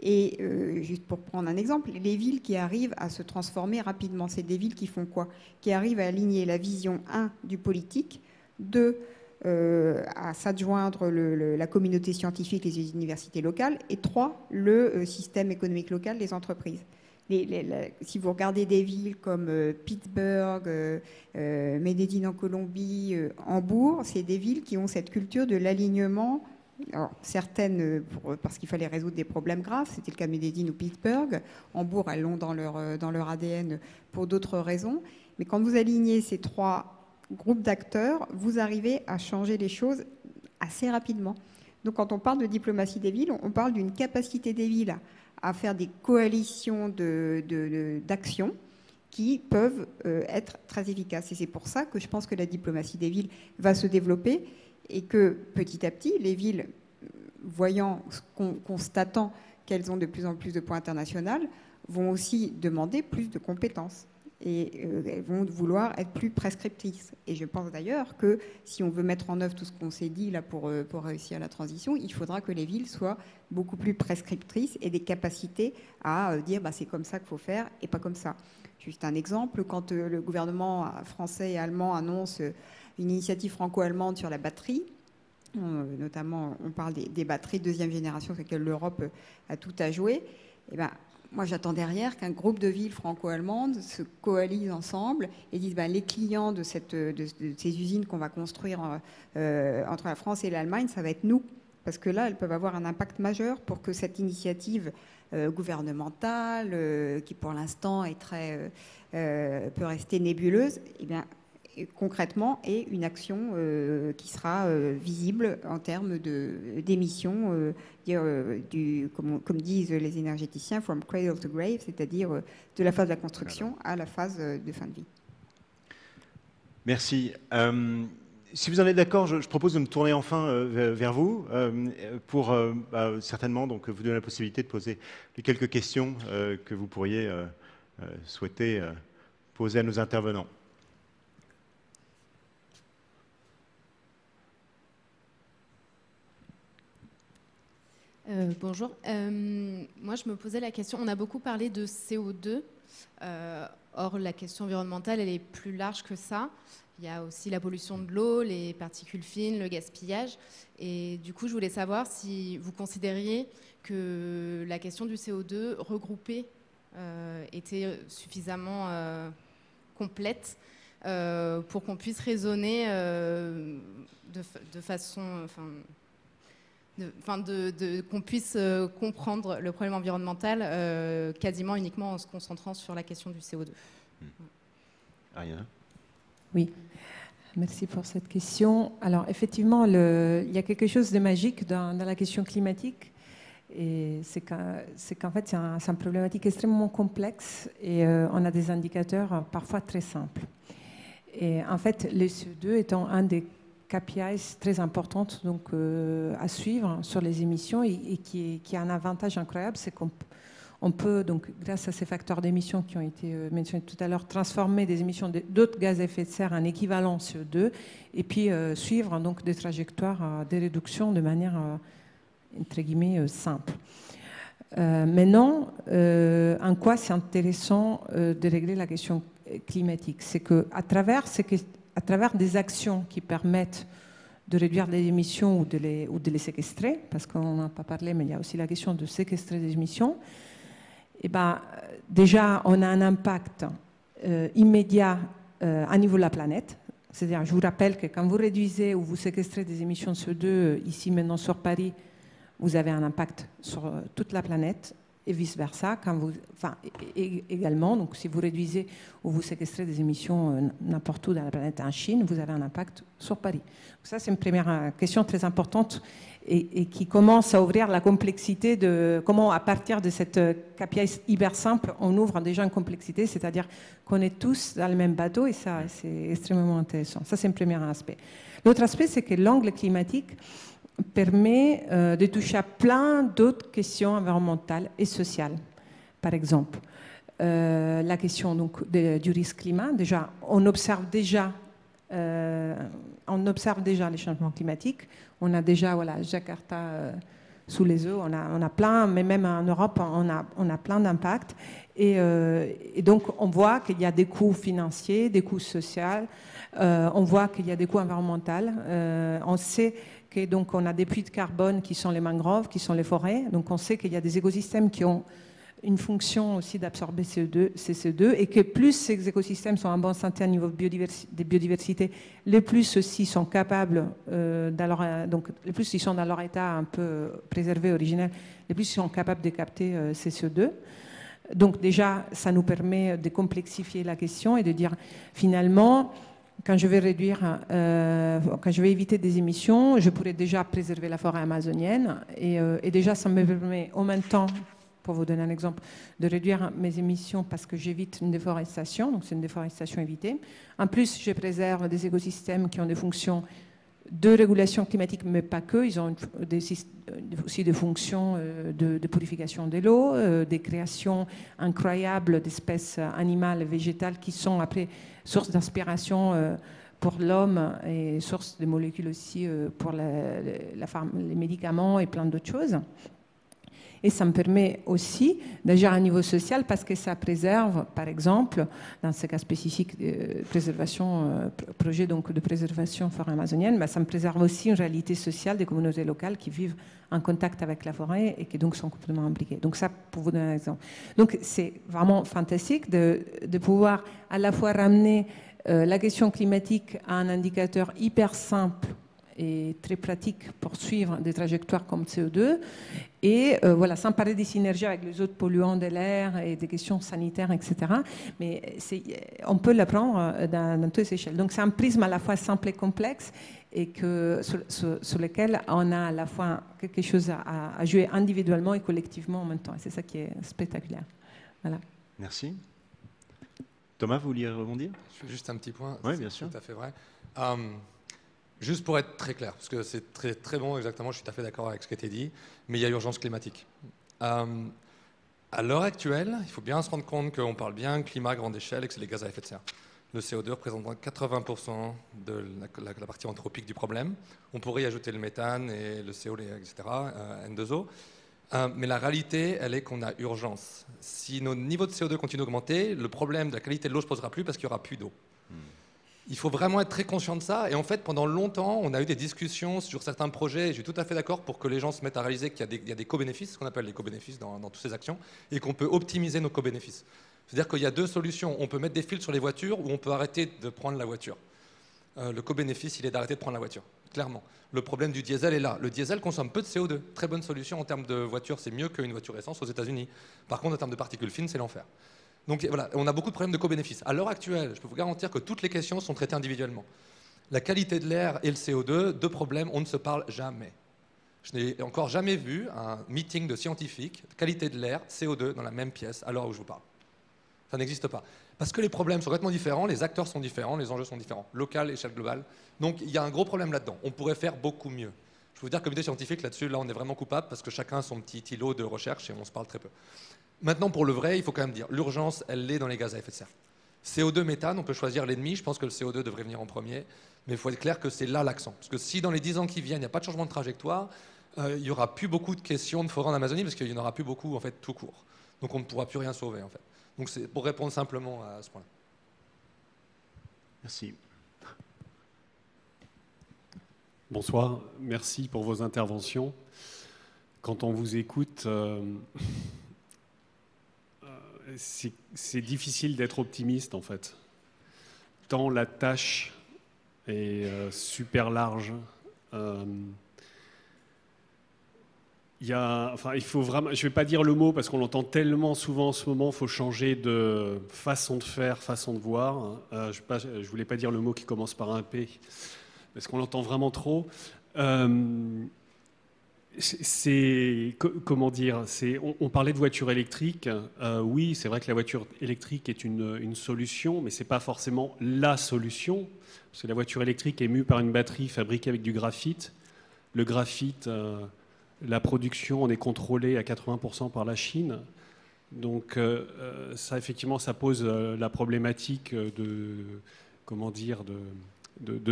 Et juste pour prendre un exemple, les villes qui arrivent à se transformer rapidement, c'est des villes qui font quoi ? Qui arrivent à aligner la vision 1 du politique, 2 à s'adjoindre la communauté scientifique, les universités locales, et 3 le système économique local, les entreprises. Si vous regardez des villes comme Pittsburgh, Medellín en Colombie, Hambourg, c'est des villes qui ont cette culture de l'alignement. Alors, certaines, parce qu'il fallait résoudre des problèmes graves, c'était le cas de Medellín ou Pittsburgh. Hambourg, elles l'ont dans leur ADN pour d'autres raisons. Mais quand vous alignez ces 3 groupes d'acteurs, vous arrivez à changer les choses assez rapidement. Donc, quand on parle de diplomatie des villes, on parle d'une capacité des villes à faire des coalitions d'actions qui peuvent être très efficaces. Et c'est pour ça que je pense que la diplomatie des villes va se développer et que petit à petit, les villes, constatant qu'elles ont de plus en plus de points internationaux, vont aussi demander plus de compétences et elles vont vouloir être plus prescriptrices. Et je pense d'ailleurs que si on veut mettre en œuvre tout ce qu'on s'est dit là pour réussir la transition, il faudra que les villes soient beaucoup plus prescriptrices et des capacités à dire c'est comme ça qu'il faut faire et pas comme ça. Juste un exemple, quand le gouvernement français et allemand annonce une initiative franco-allemande sur la batterie, notamment on parle des batteries de deuxième génération sur lesquelles l'Europe a tout à jouer, et moi j'attends derrière qu'un groupe de villes franco-allemandes se coalisent ensemble et disent les clients de ces usines qu'on va construire entre la France et l'Allemagne, ça va être nous. Parce que là, elles peuvent avoir un impact majeur pour que cette initiative gouvernementale, qui pour l'instant est peut rester nébuleuse, concrètement est une action qui sera visible en termes d'émissions, comme disent les énergéticiens, from cradle to grave, c'est-à-dire de la phase de la construction à la phase de fin de vie. Merci. Si vous en êtes d'accord, je propose de me tourner enfin vers vous pour certainement donc, vous donner la possibilité de poser les quelques questions que vous pourriez souhaiter poser à nos intervenants. Bonjour. Moi, je me posais la question, on a beaucoup parlé de CO2. Or, la question environnementale, elle est plus large que ça. Il y a aussi la pollution de l'eau, les particules fines, le gaspillage. Et du coup, je voulais savoir si vous considériez que la question du CO2 regroupée était suffisamment complète pour qu'on puisse raisonner de façon... qu'on puisse comprendre le problème environnemental quasiment uniquement en se concentrant sur la question du CO2. Ariana ? Oui, merci pour cette question. Alors effectivement, il y a quelque chose de magique dans la question climatique. Et c'est qu'en fait, c'est une problématique extrêmement complexe et on a des indicateurs parfois très simples. Et en fait, le CO2 étant un des KPIs très importantes donc, à suivre sur les émissions et qui a un avantage incroyable, c'est qu'on peut, donc, grâce à ces facteurs d'émissions qui ont été mentionnés tout à l'heure, transformer des émissions d'autres gaz à effet de serre en équivalent CO2 et puis suivre donc, des trajectoires de réduction de manière, entre guillemets, simple. Maintenant, en quoi c'est intéressant de régler la question climatique? C'est qu'à travers des actions qui permettent de réduire les émissions ou de les séquestrer, parce qu'on n'en a pas parlé, mais il y a aussi la question de séquestrer des émissions, et déjà, on a un impact immédiat à niveau de la planète. C'est-à-dire, je vous rappelle que quand vous réduisez ou vous séquestrez des émissions de CO2, ici maintenant sur Paris, vous avez un impact sur toute la planète. et vice-versa. Également, donc, si vous réduisez ou vous séquestrez des émissions n'importe où dans la planète, en Chine, vous avez un impact sur Paris. Donc ça, c'est une première question très importante et qui commence à ouvrir la complexité de comment, à partir de cette KPI hyper simple, on ouvre déjà une complexité, c'est-à-dire qu'on est tous dans le même bateau et ça, c'est extrêmement intéressant. Ça, c'est un premier aspect. L'autre aspect, c'est que l'angle climatique permet de toucher à plein d'autres questions environnementales et sociales. Par exemple, la question donc, du risque climat. Déjà, on observe déjà les changements climatiques. On a déjà Jakarta sous les yeux. On a plein, mais même en Europe, on a plein d'impacts. Et donc, on voit qu'il y a des coûts financiers, des coûts sociaux. On voit qu'il y a des coûts environnementaux. On sait que donc on a des puits de carbone qui sont les mangroves, qui sont les forêts. Donc, on sait qu'il y a des écosystèmes qui ont une fonction aussi d'absorber CO2, et que plus ces écosystèmes sont en bonne santé au niveau de biodiversité, les plus aussi sont capables, donc les plus ils sont dans leur état un peu préservé, originel, les plus ils sont capables de capter ces CO2. Donc déjà, ça nous permet de complexifier la question et de dire finalement, quand je vais quand je vais éviter des émissions, je pourrais déjà préserver la forêt amazonienne et déjà ça me permet en même temps, pour vous donner un exemple, de réduire mes émissions parce que j'évite une déforestation, donc c'est une déforestation évitée. En plus, je préserve des écosystèmes qui ont des fonctions de régulation climatique, mais pas que. Ils ont aussi des fonctions de purification de l'eau, des créations incroyables d'espèces animales et végétales qui sont après source d'inspiration pour l'homme et source de molécules aussi pour les médicaments et plein d'autres choses. Et ça me permet aussi d'agir à un niveau social parce que ça préserve, par exemple, dans ce cas spécifique, projet donc de préservation forêt amazonienne, mais ça me préserve aussi une réalité sociale des communautés locales qui vivent en contact avec la forêt et qui donc sont complètement impliquées. Donc ça, pour vous donner un exemple. Donc c'est vraiment fantastique de pouvoir à la fois ramener la question climatique à un indicateur hyper simple et très pratique pour suivre des trajectoires comme CO2 et sans parler des synergies avec les autres polluants de l'air et des questions sanitaires, etc. Mais on peut l'apprendre dans toutes les échelles. Donc c'est un prisme à la fois simple et complexe et sur lequel on a à la fois quelque chose à jouer individuellement et collectivement en même temps. Et c'est ça qui est spectaculaire. Voilà. Merci. Thomas, vous vouliez rebondir ? Juste un petit point. Oui, bien sûr. Tout à fait vrai. Juste pour être très clair, parce que c'est très, très bon, exactement, je suis tout à fait d'accord avec ce qui a été dit, mais il y a urgence climatique. À l'heure actuelle, il faut bien se rendre compte qu'on parle bien climat à grande échelle et que c'est les gaz à effet de serre. Le CO2 représente 80% de la partie anthropique du problème. On pourrait y ajouter le méthane et le CO, etc., N2O. Mais la réalité, elle est qu'on a urgence. Si nos niveaux de CO2 continuent d'augmenter, le problème de la qualité de l'eau ne se posera plus parce qu'il n'y aura plus d'eau. Il faut vraiment être très conscient de ça. Et en fait, pendant longtemps, on a eu des discussions sur certains projets. Et je suis tout à fait d'accord pour que les gens se mettent à réaliser qu'il y a des co-bénéfices, ce qu'on appelle les co-bénéfices dans toutes ces actions, et qu'on peut optimiser nos co-bénéfices. C'est-à-dire qu'il y a deux solutions. On peut mettre des filtres sur les voitures ou on peut arrêter de prendre la voiture. Le co-bénéfice, il est d'arrêter de prendre la voiture, clairement. Le problème du diesel est là. Le diesel consomme peu de CO2. Très bonne solution en termes de voiture. C'est mieux qu'une voiture essence aux États-Unis. Par contre, en termes de particules fines, c'est l'enfer. Donc voilà, on a beaucoup de problèmes de co-bénéfices. À l'heure actuelle, je peux vous garantir que toutes les questions sont traitées individuellement. La qualité de l'air et le CO2, deux problèmes, on ne se parle jamais. Je n'ai encore jamais vu un meeting de scientifiques, qualité de l'air, CO2, dans la même pièce à l'heure où je vous parle. Ça n'existe pas. Parce que les problèmes sont complètement différents, les acteurs sont différents, les enjeux sont différents, local, échelle globale. Donc il y a un gros problème là-dedans. On pourrait faire beaucoup mieux. Je peux vous dire, comité scientifique, là-dessus, là, on est vraiment coupable parce que chacun a son petit îlot de recherche et on se parle très peu. Maintenant, pour le vrai, il faut quand même dire, l'urgence, elle est dans les gaz à effet de serre. CO2, méthane, on peut choisir l'ennemi. Je pense que le CO2 devrait venir en premier. Mais il faut être clair que c'est là l'accent. Parce que si dans les 10 ans qui viennent, il n'y a pas de changement de trajectoire, il n'y aura plus beaucoup de questions de forêt en Amazonie parce qu'il n'y en aura plus beaucoup, en fait, tout court. Donc on ne pourra plus rien sauver, en fait. Donc c'est pour répondre simplement à ce point-là. Merci. Bonsoir, merci pour vos interventions. Quand on vous écoute, c'est difficile d'être optimiste en fait. Tant la tâche est super large. il faut vraiment, je ne vais pas dire le mot parce qu'on l'entend tellement souvent en ce moment, il faut changer de façon de faire, façon de voir. Je ne voulais pas dire le mot qui commence par un P, parce qu'on l'entend vraiment trop. Comment dire, on parlait de voiture électrique. Oui, c'est vrai que la voiture électrique est une solution, mais ce n'est pas forcément la solution, parce que la voiture électrique est mue par une batterie fabriquée avec du graphite. Le graphite... la production en est contrôlée à 80% par la Chine. Donc ça, effectivement, ça pose la problématique de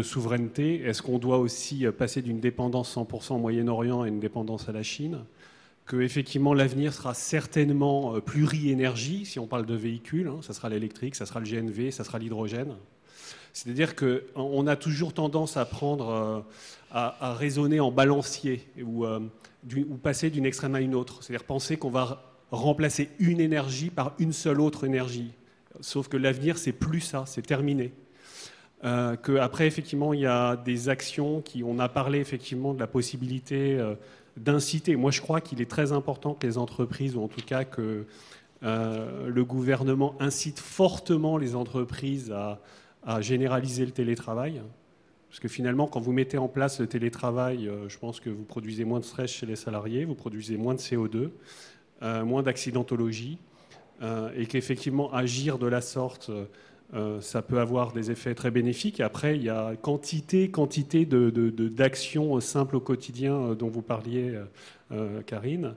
souveraineté. Est-ce qu'on doit aussi passer d'une dépendance 100% au Moyen-Orient à une dépendance à la Chine? Que, effectivement, l'avenir sera certainement pluri-énergie, si on parle de véhicules. Ça sera l'électrique, ça sera le GNV, ça sera l'hydrogène. C'est-à-dire qu'on a toujours tendance à prendre... à raisonner en balancier ou passer d'une extrême à une autre. C'est-à-dire penser qu'on va remplacer une énergie par une seule autre énergie. Sauf que l'avenir, c'est plus ça, c'est terminé. Qu'après, effectivement, il y a des actions on a parlé effectivement de la possibilité d'inciter. Moi, je crois qu'il est très important que les entreprises, ou en tout cas que le gouvernement incite fortement les entreprises à généraliser le télétravail. Parce que finalement, quand vous mettez en place le télétravail, je pense que vous produisez moins de stress chez les salariés, vous produisez moins de CO2, moins d'accidentologie, et qu'effectivement, agir de la sorte, ça peut avoir des effets très bénéfiques. Et après, il y a quantité d'actions simples au quotidien dont vous parliez, Karine.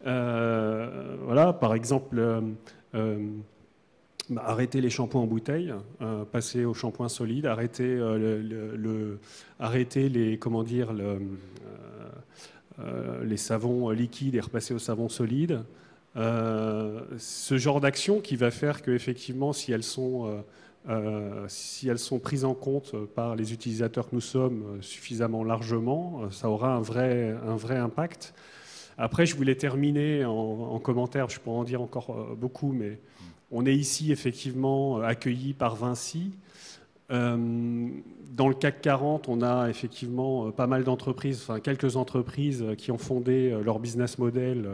Voilà, par exemple... arrêter les shampoings en bouteille, passer aux shampoings solides, arrêter les savons liquides et repasser aux savons solides. Ce genre d'action qui va faire qu'effectivement, si elles sont prises en compte par les utilisateurs que nous sommes suffisamment largement, ça aura un vrai impact. Après, je voulais terminer en commentaire, je pourrais en dire encore beaucoup, mais... On est ici effectivement accueillis par Vinci. Dans le CAC 40, on a effectivement pas mal d'entreprises, enfin quelques entreprises qui ont fondé leur business model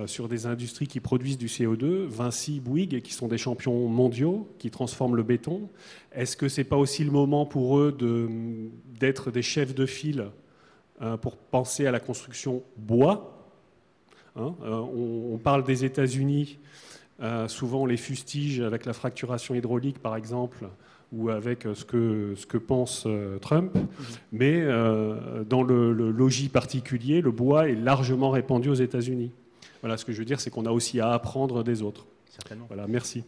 sur des industries qui produisent du CO2. Vinci, Bouygues, qui sont des champions mondiaux, qui transforment le béton. Est-ce que ce n'est pas aussi le moment pour eux d'être des chefs de file pour penser à la construction bois? On parle des États-Unis. Souvent on les fustige avec la fracturation hydraulique par exemple ou avec ce que pense Trump, mais dans le logis particulier, le bois est largement répandu aux États-Unis. Voilà, ce que je veux dire, c'est qu'on a aussi à apprendre des autres. Certainement. Voilà, merci.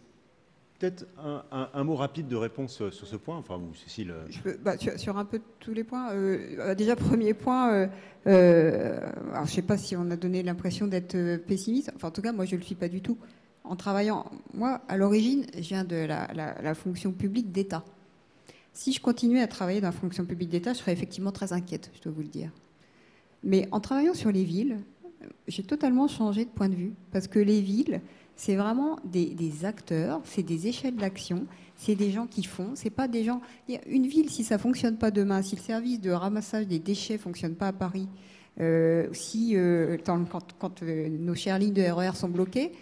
Peut-être un mot rapide de réponse sur ce point, enfin, ou Cécile. Sur un peu tous les points. Déjà, premier point, alors, je ne sais pas si on a donné l'impression d'être pessimiste, enfin en tout cas, moi je ne le suis pas du tout. En travaillant, moi, à l'origine, je viens de la fonction publique d'État. Si je continuais à travailler dans la fonction publique d'État, je serais effectivement très inquiète, je dois vous le dire. Mais en travaillant sur les villes, j'ai totalement changé de point de vue. Parce que les villes, c'est vraiment des acteurs, c'est des échelles d'action, c'est des gens qui font, c'est pas des gens... Une ville, si ça ne fonctionne pas demain, si le service de ramassage des déchets ne fonctionne pas à Paris, quand nos chères lignes de RER sont bloquées,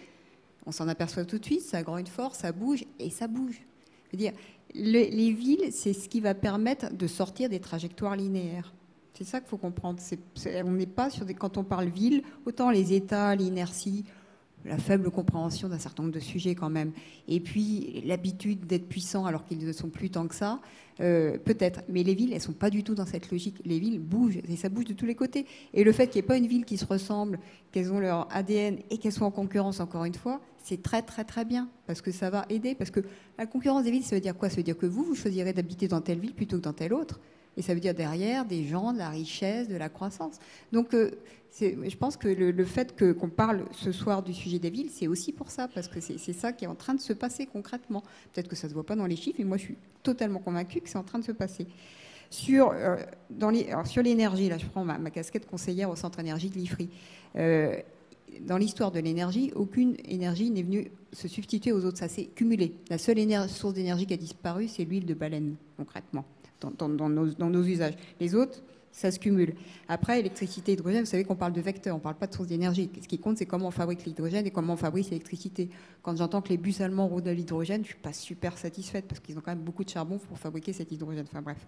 on s'en aperçoit tout de suite, ça a grand une force, ça bouge, et ça bouge. Je veux dire, les villes, c'est ce qui va permettre de sortir des trajectoires linéaires. C'est ça qu'il faut comprendre. On n'est pas sur quand on parle ville, autant les États, l'inertie, la faible compréhension d'un certain nombre de sujets quand même, et puis l'habitude d'être puissants alors qu'ils ne sont plus tant que ça, peut-être. Mais les villes, elles ne sont pas du tout dans cette logique. Les villes bougent, et ça bouge de tous les côtés. Et le fait qu'il n'y ait pas une ville qui se ressemble, qu'elles ont leur ADN et qu'elles soient en concurrence, encore une fois, c'est très très très bien, parce que ça va aider. Parce que la concurrence des villes, ça veut dire quoi? Ça veut dire que vous choisirez d'habiter dans telle ville plutôt que dans telle autre. Et ça veut dire derrière des gens, de la richesse, de la croissance. Donc je pense que le fait qu'on parle ce soir du sujet des villes, c'est aussi pour ça, parce que c'est ça qui est en train de se passer concrètement. Peut-être que ça ne se voit pas dans les chiffres, mais moi je suis totalement convaincue que c'est en train de se passer. Sur l'énergie, là je prends ma casquette conseillère au centre énergie de l'IFRI. Dans l'histoire de l'énergie, aucune énergie n'est venue se substituer aux autres. Ça s'est cumulé. La seule source d'énergie qui a disparu, c'est l'huile de baleine, concrètement, dans nos usages. Les autres, ça se cumule. Après, électricité, hydrogène, vous savez qu'on parle de vecteurs, on ne parle pas de source d'énergie. Ce qui compte, c'est comment on fabrique l'hydrogène et comment on fabrique l'électricité. Quand j'entends que les bus allemands roulent à l'hydrogène, je ne suis pas super satisfaite parce qu'ils ont quand même beaucoup de charbon pour fabriquer cet hydrogène. Enfin bref.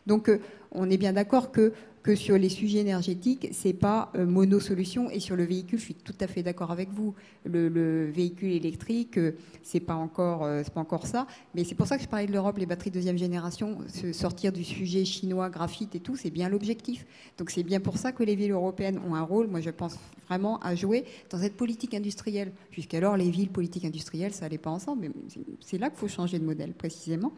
Donc, on est bien d'accord que sur les sujets énergétiques, ce n'est pas mono-solution. Et sur le véhicule, je suis tout à fait d'accord avec vous. Le véhicule électrique, ce n'est pas encore ça. Mais c'est pour ça que je parlais de l'Europe, les batteries deuxième génération, sortir du sujet chinois, graphite et tout, c'est bien l'objectif. Donc c'est bien pour ça que les villes européennes ont un rôle, moi je pense vraiment, à jouer dans cette politique industrielle. Jusqu'alors, les villes, politiques industrielles, ça n'allait pas ensemble. Mais c'est là qu'il faut changer de modèle, précisément.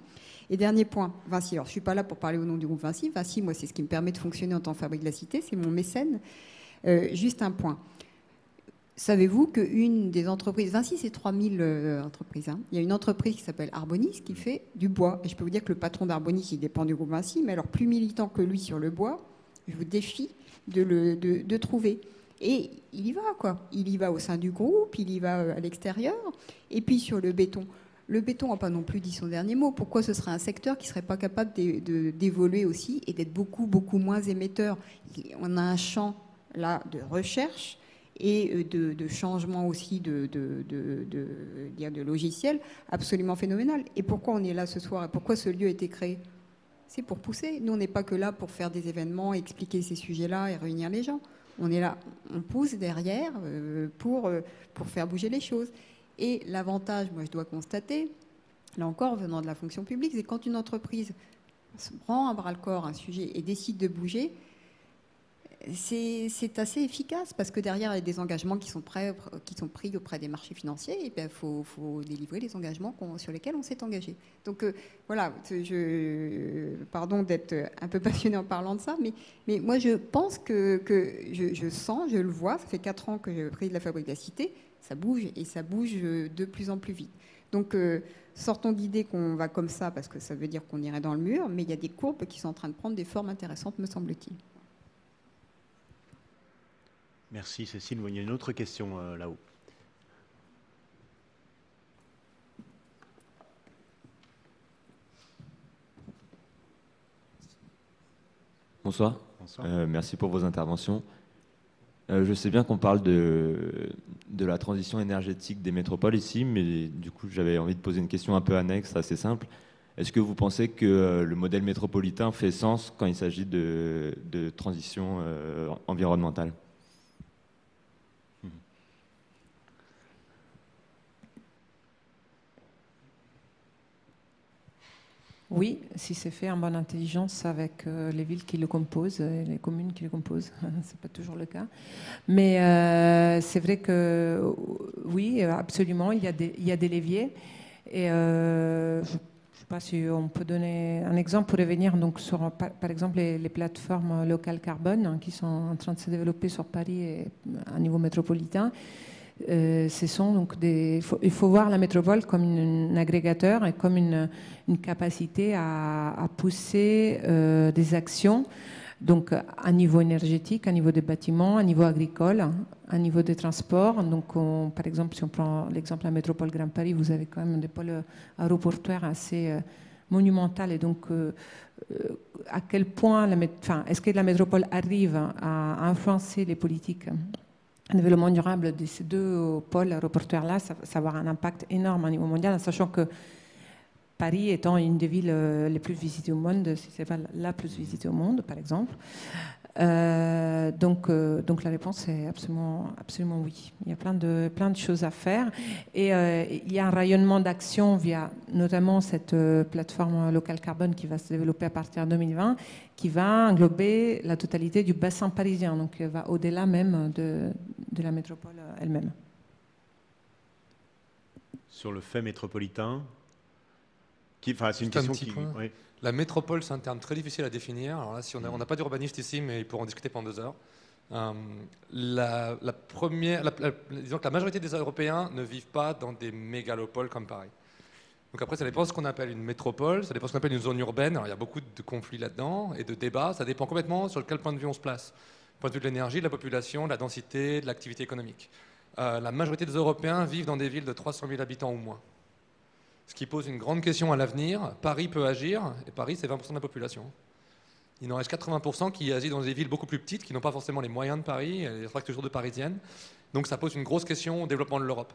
Et dernier point, Vinci. Alors je ne suis pas là pour parler au nom du groupe Vinci. Vinci, moi, c'est ce qui me permet de fonctionner en tant que fabrique de la cité, c'est mon mécène. Juste un point. Savez-vous qu'une des entreprises, Vinci c'est 3000 entreprises, hein. Il y a une entreprise qui s'appelle Arbonis qui fait du bois. Et je peux vous dire que le patron d'Arbonis, il dépend du groupe Vinci, mais alors plus militant que lui sur le bois, je vous défie de trouver. Et il y va, quoi. Il y va au sein du groupe, il y va à l'extérieur. Et puis sur le béton n'a pas non plus dit son dernier mot. Pourquoi ce serait un secteur qui ne serait pas capable d'évoluer aussi et d'être beaucoup, beaucoup moins émetteur? On a un champ là de recherche et de changement aussi de logiciel absolument phénoménal. Et pourquoi on est là ce soir et pourquoi ce lieu a été créé? C'est pour pousser. Nous, on n'est pas que là pour faire des événements, expliquer ces sujets-là et réunir les gens. On est là, on pousse derrière pour faire bouger les choses. Et l'avantage, moi je dois constater, là encore venant de la fonction publique, c'est quand une entreprise se prend à bras-le-corps un sujet et décide de bouger, c'est assez efficace parce que derrière il y a des engagements qui sont pris auprès des marchés financiers et il faut délivrer les engagements sur lesquels on s'est engagé. Donc voilà, pardon d'être un peu passionnée en parlant de ça, mais moi je pense que je sens, je le vois, ça fait 4 ans que je préside la Fabrique de la Cité, ça bouge et ça bouge de plus en plus vite. Donc sortons d'idée qu'on va comme ça parce que ça veut dire qu'on irait dans le mur, mais il y a des courbes qui sont en train de prendre des formes intéressantes, me semble-t-il. Merci Cécile. Il y a une autre question là-haut. Bonsoir. Bonsoir. Merci pour vos interventions. Je sais bien qu'on parle de la transition énergétique des métropoles ici, mais du coup j'avais envie de poser une question un peu annexe, assez simple. Est-ce que vous pensez que le modèle métropolitain fait sens quand il s'agit de transition environnementale ? Oui, si c'est fait en bonne intelligence avec les villes qui le composent, et les communes qui le composent, c'est pas toujours le cas. Mais c'est vrai que oui, absolument, il y a des leviers. Et je ne sais pas si on peut donner un exemple pour revenir donc sur, par exemple, les plateformes locales carbone hein, qui sont en train de se développer sur Paris et à niveau métropolitain. Ce sont donc il faut voir la métropole comme un agrégateur et comme une capacité à pousser des actions donc à niveau énergétique, à niveau des bâtiments, à niveau agricole, à niveau des transports. Donc par exemple, si on prend l'exemple de la métropole Grand Paris, vous avez quand même des pôles aéroportuaires assez monumentaux. Et donc à quel point est-ce que la métropole arrive à influencer les politiques le développement durable de ces deux pôles aéroportuaires-là, ça va avoir un impact énorme au niveau mondial, en sachant que Paris étant une des villes les plus visitées au monde, si ce n'est pas la plus visitée au monde, par exemple. Donc la réponse est absolument oui. Il y a plein de choses à faire. Et il y a un rayonnement d'action via notamment cette plateforme locale carbone qui va se développer à partir de 2020, qui va englober la totalité du bassin parisien, donc va au-delà même de la métropole elle-même. Sur le fait métropolitain, c'est une question qui... Oui. La métropole, c'est un terme très difficile à définir. Alors là, si on n'a pas d'urbaniste ici, mais ils pourront en discuter pendant 2 heures. Disons que la majorité des Européens ne vivent pas dans des mégalopoles comme Paris. Donc après, ça dépend de ce qu'on appelle une métropole, ça dépend de ce qu'on appelle une zone urbaine. Alors il y a beaucoup de conflits là-dedans et de débats. Ça dépend complètement sur quel point de vue on se place. Du point de vue de l'énergie, de la population, de la densité, de l'activité économique. La majorité des Européens vivent dans des villes de 300 000 habitants ou moins. Ce qui pose une grande question à l'avenir. Paris peut agir, et Paris, c'est 20% de la population. Il en reste 80% qui agissent dans des villes beaucoup plus petites, qui n'ont pas forcément les moyens de Paris, les infrastructures de parisiennes. Donc ça pose une grosse question au développement de l'Europe.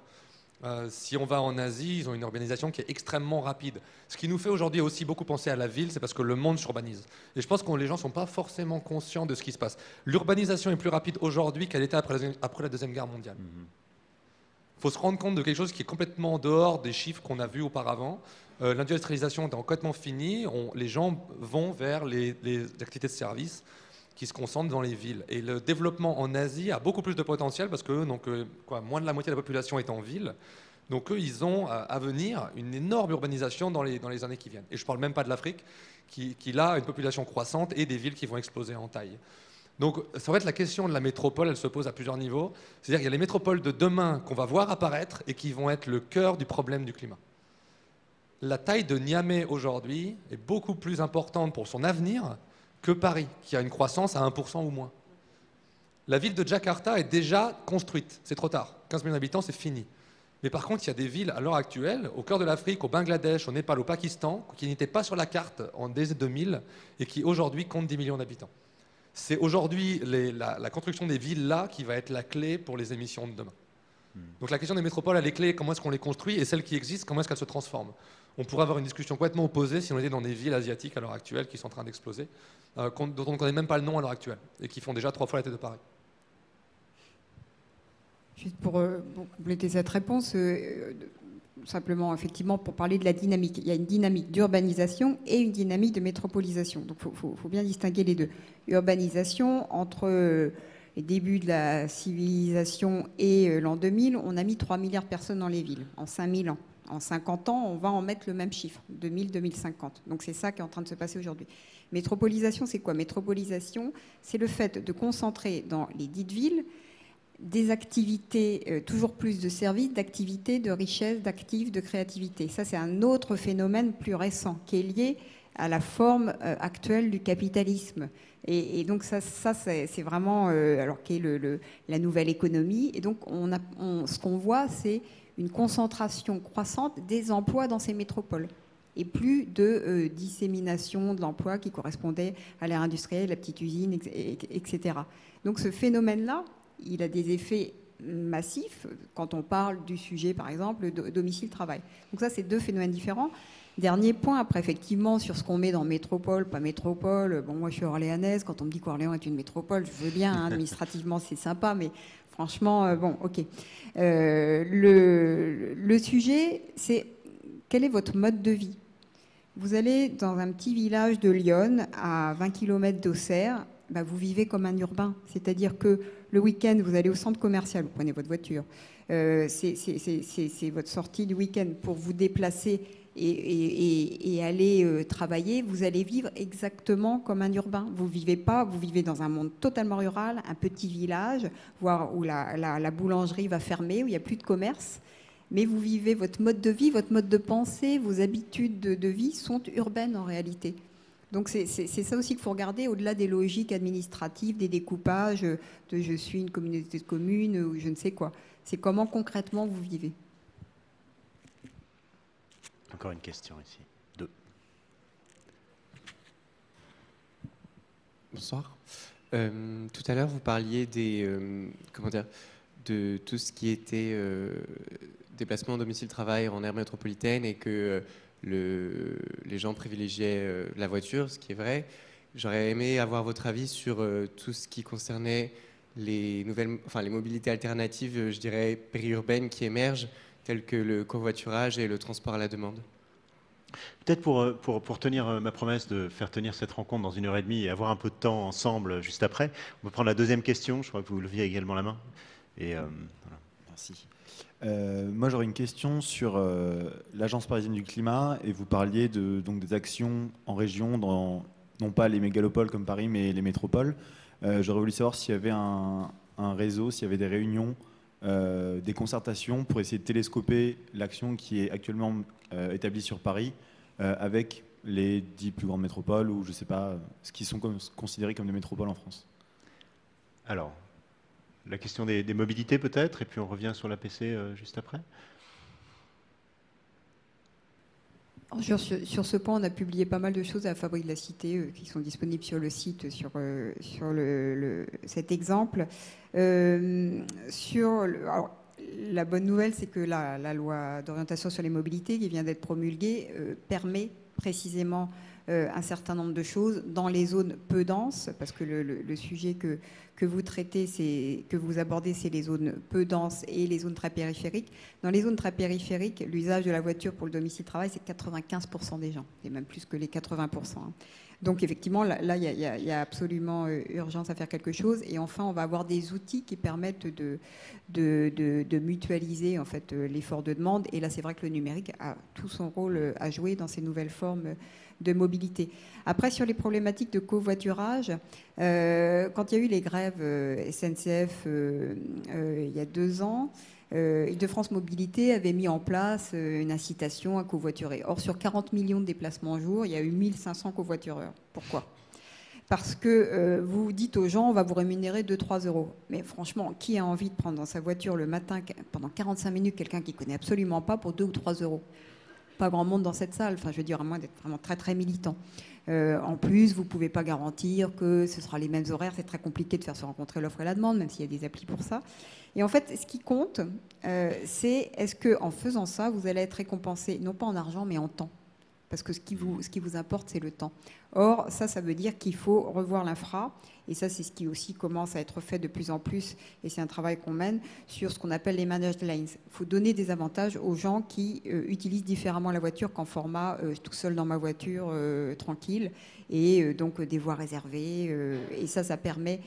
Si on va en Asie, ils ont une urbanisation qui est extrêmement rapide. Ce qui nous fait aujourd'hui aussi beaucoup penser à la ville, c'est parce que le monde s'urbanise. Et je pense que les gens ne sont pas forcément conscients de ce qui se passe. L'urbanisation est plus rapide aujourd'hui qu'elle était après la Deuxième Guerre mondiale. Il faut se rendre compte de quelque chose qui est complètement en dehors des chiffres qu'on a vus auparavant. L'industrialisation est complètement finie. Les gens vont vers les activités de services qui se concentrent dans les villes. Et le développement en Asie a beaucoup plus de potentiel parce que moins de la moitié de la population est en ville. Donc eux, ils ont à venir une énorme urbanisation dans les années qui viennent. Et je ne parle même pas de l'Afrique, qui là a une population croissante et des villes qui vont exploser en taille. Donc ça va être la question de la métropole, elle se pose à plusieurs niveaux. C'est-à-dire qu'il y a les métropoles de demain qu'on va voir apparaître et qui vont être le cœur du problème du climat. La taille de Niamey aujourd'hui est beaucoup plus importante pour son avenir que Paris, qui a une croissance à 1% ou moins. La ville de Jakarta est déjà construite, c'est trop tard. 15 millions d'habitants, c'est fini. Mais par contre, il y a des villes à l'heure actuelle, au cœur de l'Afrique, au Bangladesh, au Népal, au Pakistan, qui n'étaient pas sur la carte en dès 2000 et qui aujourd'hui comptent 10 millions d'habitants. C'est aujourd'hui la construction des villes là qui va être la clé pour les émissions de demain. Donc la question des métropoles, elle est clé, comment est-ce qu'on les construit, et celles qui existent, comment est-ce qu'elles se transforment. On pourrait avoir une discussion complètement opposée si on était dans des villes asiatiques à l'heure actuelle qui sont en train d'exploser, dont on ne connaît même pas le nom à l'heure actuelle, et qui font déjà 3 fois la tête de Paris. Juste pour compléter cette réponse, simplement, effectivement, pour parler de la dynamique. Il y a une dynamique d'urbanisation et une dynamique de métropolisation. Donc il faut bien distinguer les deux. Urbanisation, entre les débuts de la civilisation et l'an 2000, on a mis 3 milliards de personnes dans les villes, en 5000 ans. En 50 ans, on va en mettre le même chiffre, 2000-2050. Donc c'est ça qui est en train de se passer aujourd'hui. Métropolisation, c'est quoi? Métropolisation, c'est le fait de concentrer dans les dites villes des activités, toujours plus de services, d'activités, de richesses, d'actifs, de créativité. Ça, c'est un autre phénomène plus récent qui est lié à la forme actuelle du capitalisme. Et donc ça c'est vraiment alors qu'est la nouvelle économie. Et donc ce qu'on voit, c'est une concentration croissante des emplois dans ces métropoles et plus de dissémination de l'emploi qui correspondait à l'ère industrielle, la petite usine, etc. Donc ce phénomène-là, il a des effets massifs quand on parle du sujet, par exemple, domicile-travail. Donc ça, c'est 2 phénomènes différents. Dernier point, après, effectivement, sur ce qu'on met dans métropole, pas métropole. Bon, moi, je suis orléanaise. Quand on me dit qu'Orléans est une métropole, je veux bien, hein, administrativement, c'est sympa, mais franchement, bon, ok. Le sujet, c'est quel est votre mode de vie? Vous allez dans un petit village de Lyon, à 20 km d'Auxerre, bah, vous vivez comme un urbain. C'est-à-dire que le week-end, vous allez au centre commercial, vous prenez votre voiture. C'est votre sortie du week-end pour vous déplacer et aller travailler. Vous allez vivre exactement comme un urbain. Vous vivez dans un monde totalement rural, un petit village, voire où la boulangerie va fermer, où il n'y a plus de commerce. Mais vous vivez votre mode de vie, votre mode de pensée, vos habitudes de vie sont urbaines en réalité. Donc c'est ça aussi qu'il faut regarder, au-delà des logiques administratives, des découpages de je suis une communauté de communes ou je ne sais quoi. C'est comment concrètement vous vivez. Encore une question ici. 2. Bonsoir. Tout à l'heure, vous parliez de tout ce qui était déplacement domicile-travail en aire métropolitaine et que les gens privilégiaient la voiture, ce qui est vrai. J'aurais aimé avoir votre avis sur tout ce qui concernait les mobilités alternatives, je dirais, périurbaines qui émergent, telles que le covoiturage et le transport à la demande. Peut-être pour tenir ma promesse de faire tenir cette rencontre dans 1h30 et avoir un peu de temps ensemble juste après, on peut prendre la deuxième question. Je crois que vous leviez également la main. Et, voilà. Merci. Moi, j'aurais une question sur l'Agence parisienne du climat, et vous parliez donc des actions en région, non pas les mégalopoles comme Paris, mais les métropoles. J'aurais voulu savoir s'il y avait un réseau, s'il y avait des réunions, des concertations pour essayer de télescoper l'action qui est actuellement établie sur Paris avec les 10 plus grandes métropoles, ou je ne sais pas, ce qui sont considérés comme des métropoles en France. Alors, la question des mobilités peut-être, et puis on revient sur l'APC juste après. Sur ce point, on a publié pas mal de choses à la Fabrique de la Cité qui sont disponibles sur le site sur cet exemple. Alors, la bonne nouvelle, c'est que la loi d'orientation sur les mobilités qui vient d'être promulguée permet précisément un certain nombre de choses dans les zones peu denses, parce que le sujet que vous traitez, que vous abordez, c'est les zones peu denses et les zones très périphériques. Dans les zones très périphériques, l'usage de la voiture pour le domicile-travail, c'est 95% des gens, et même plus que les 80%. Donc effectivement, là, il y a absolument urgence à faire quelque chose. Et enfin, on va avoir des outils qui permettent de mutualiser en fait l'effort de demande. Et là, c'est vrai que le numérique a tout son rôle à jouer dans ces nouvelles formes de mobilité. Après, sur les problématiques de covoiturage, quand il y a eu les grèves SNCF il y a 2 ans, Île-de-France Mobilité avait mis en place une incitation à covoiturer. Or, sur 40 millions de déplacements au jour, il y a eu 1500 covoitureurs. Pourquoi ? Parce que vous dites aux gens, on va vous rémunérer 2-3 euros. Mais franchement, qui a envie de prendre dans sa voiture le matin, pendant 45 minutes, quelqu'un qui ne connaît absolument pas, pour 2 ou 3 euros ? Pas grand monde dans cette salle, enfin, je veux dire, à moins d'être vraiment très, très militant. En plus, vous ne pouvez pas garantir que ce sera les mêmes horaires. C'est très compliqué de faire se rencontrer l'offre et la demande, même s'il y a des applis pour ça. Et en fait, ce qui compte, c'est est-ce qu'en faisant ça, vous allez être récompensé, non pas en argent, mais en temps. Parce que ce qui vous importe, c'est le temps. Or, ça veut dire qu'il faut revoir l'infra. Et ça, c'est ce qui aussi commence à être fait de plus en plus. Et c'est un travail qu'on mène sur ce qu'on appelle les managed lanes. Il faut donner des avantages aux gens qui utilisent différemment la voiture qu'en format tout seul dans ma voiture, tranquille. Et donc des voies réservées. Et ça permet...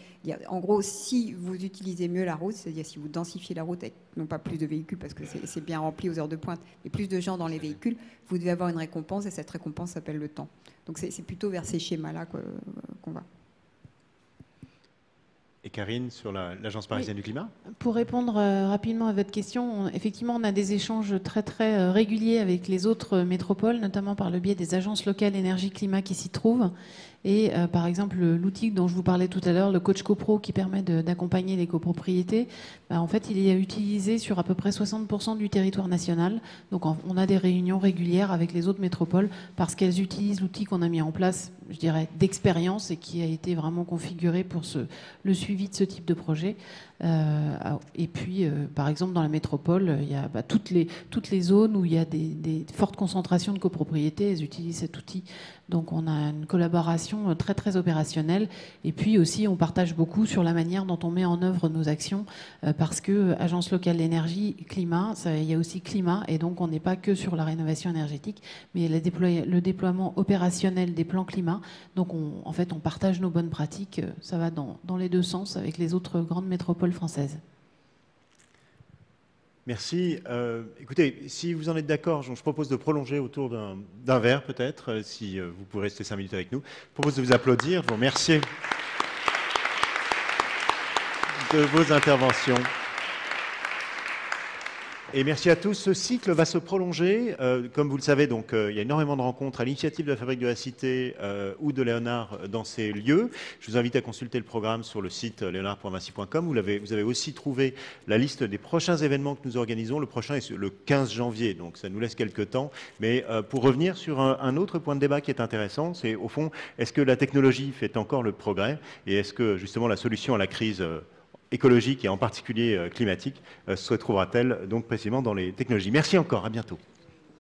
En gros, si vous utilisez mieux la route, c'est-à-dire si vous densifiez la route avec non pas plus de véhicules, parce que c'est bien rempli aux heures de pointe, mais plus de gens dans les véhicules, vous devez avoir une récompense. Et cette récompense s'appelle le temps. Donc c'est plutôt vers ces schémas-là qu'on va. Et Karine, sur l'Agence parisienne du climat ? Pour répondre rapidement à votre question, effectivement, on a des échanges très très réguliers avec les autres métropoles, notamment par le biais des agences locales énergie-climat qui s'y trouvent. Et par exemple, l'outil dont je vous parlais tout à l'heure, le coach copro, qui permet d'accompagner les copropriétés, en fait, il est utilisé sur à peu près 60% du territoire national. Donc on a des réunions régulières avec les autres métropoles parce qu'elles utilisent l'outil qu'on a mis en place, je dirais, d'expérience et qui a été vraiment configuré pour le suivi de ce type de projet. Et puis, par exemple, dans la métropole, il y a toutes les zones où il y a des fortes concentrations de copropriétés, elles utilisent cet outil. Donc on a une collaboration très très opérationnelle. Et puis aussi, on partage beaucoup sur la manière dont on met en œuvre nos actions, parce que Agence locale d'énergie, climat, il y a aussi climat, et donc on n'est pas que sur la rénovation énergétique, mais le déploiement opérationnel des plans climat. Donc en fait, on partage nos bonnes pratiques. Ça va dans les deux sens avec les autres grandes métropoles françaises. Merci. Écoutez, si vous en êtes d'accord, je propose de prolonger autour d'un verre peut-être, si vous pouvez rester 5 minutes avec nous. Je propose de vous applaudir, de vous remercier de vos interventions. Et merci à tous. Ce cycle va se prolonger. Comme vous le savez, donc, il y a énormément de rencontres à l'initiative de la Fabrique de la Cité ou de Léonard dans ces lieux. Je vous invite à consulter le programme sur le site léonard.vinci.com. Vous avez aussi trouvé la liste des prochains événements que nous organisons. Le prochain est le 15 janvier, donc ça nous laisse quelques temps. Mais pour revenir sur un autre point de débat qui est intéressant, c'est au fond, est-ce que la technologie fait encore le progrès et est-ce que justement la solution à la crise écologique et en particulier climatique se trouvera-t-elle donc précisément dans les technologies. Merci encore, à bientôt.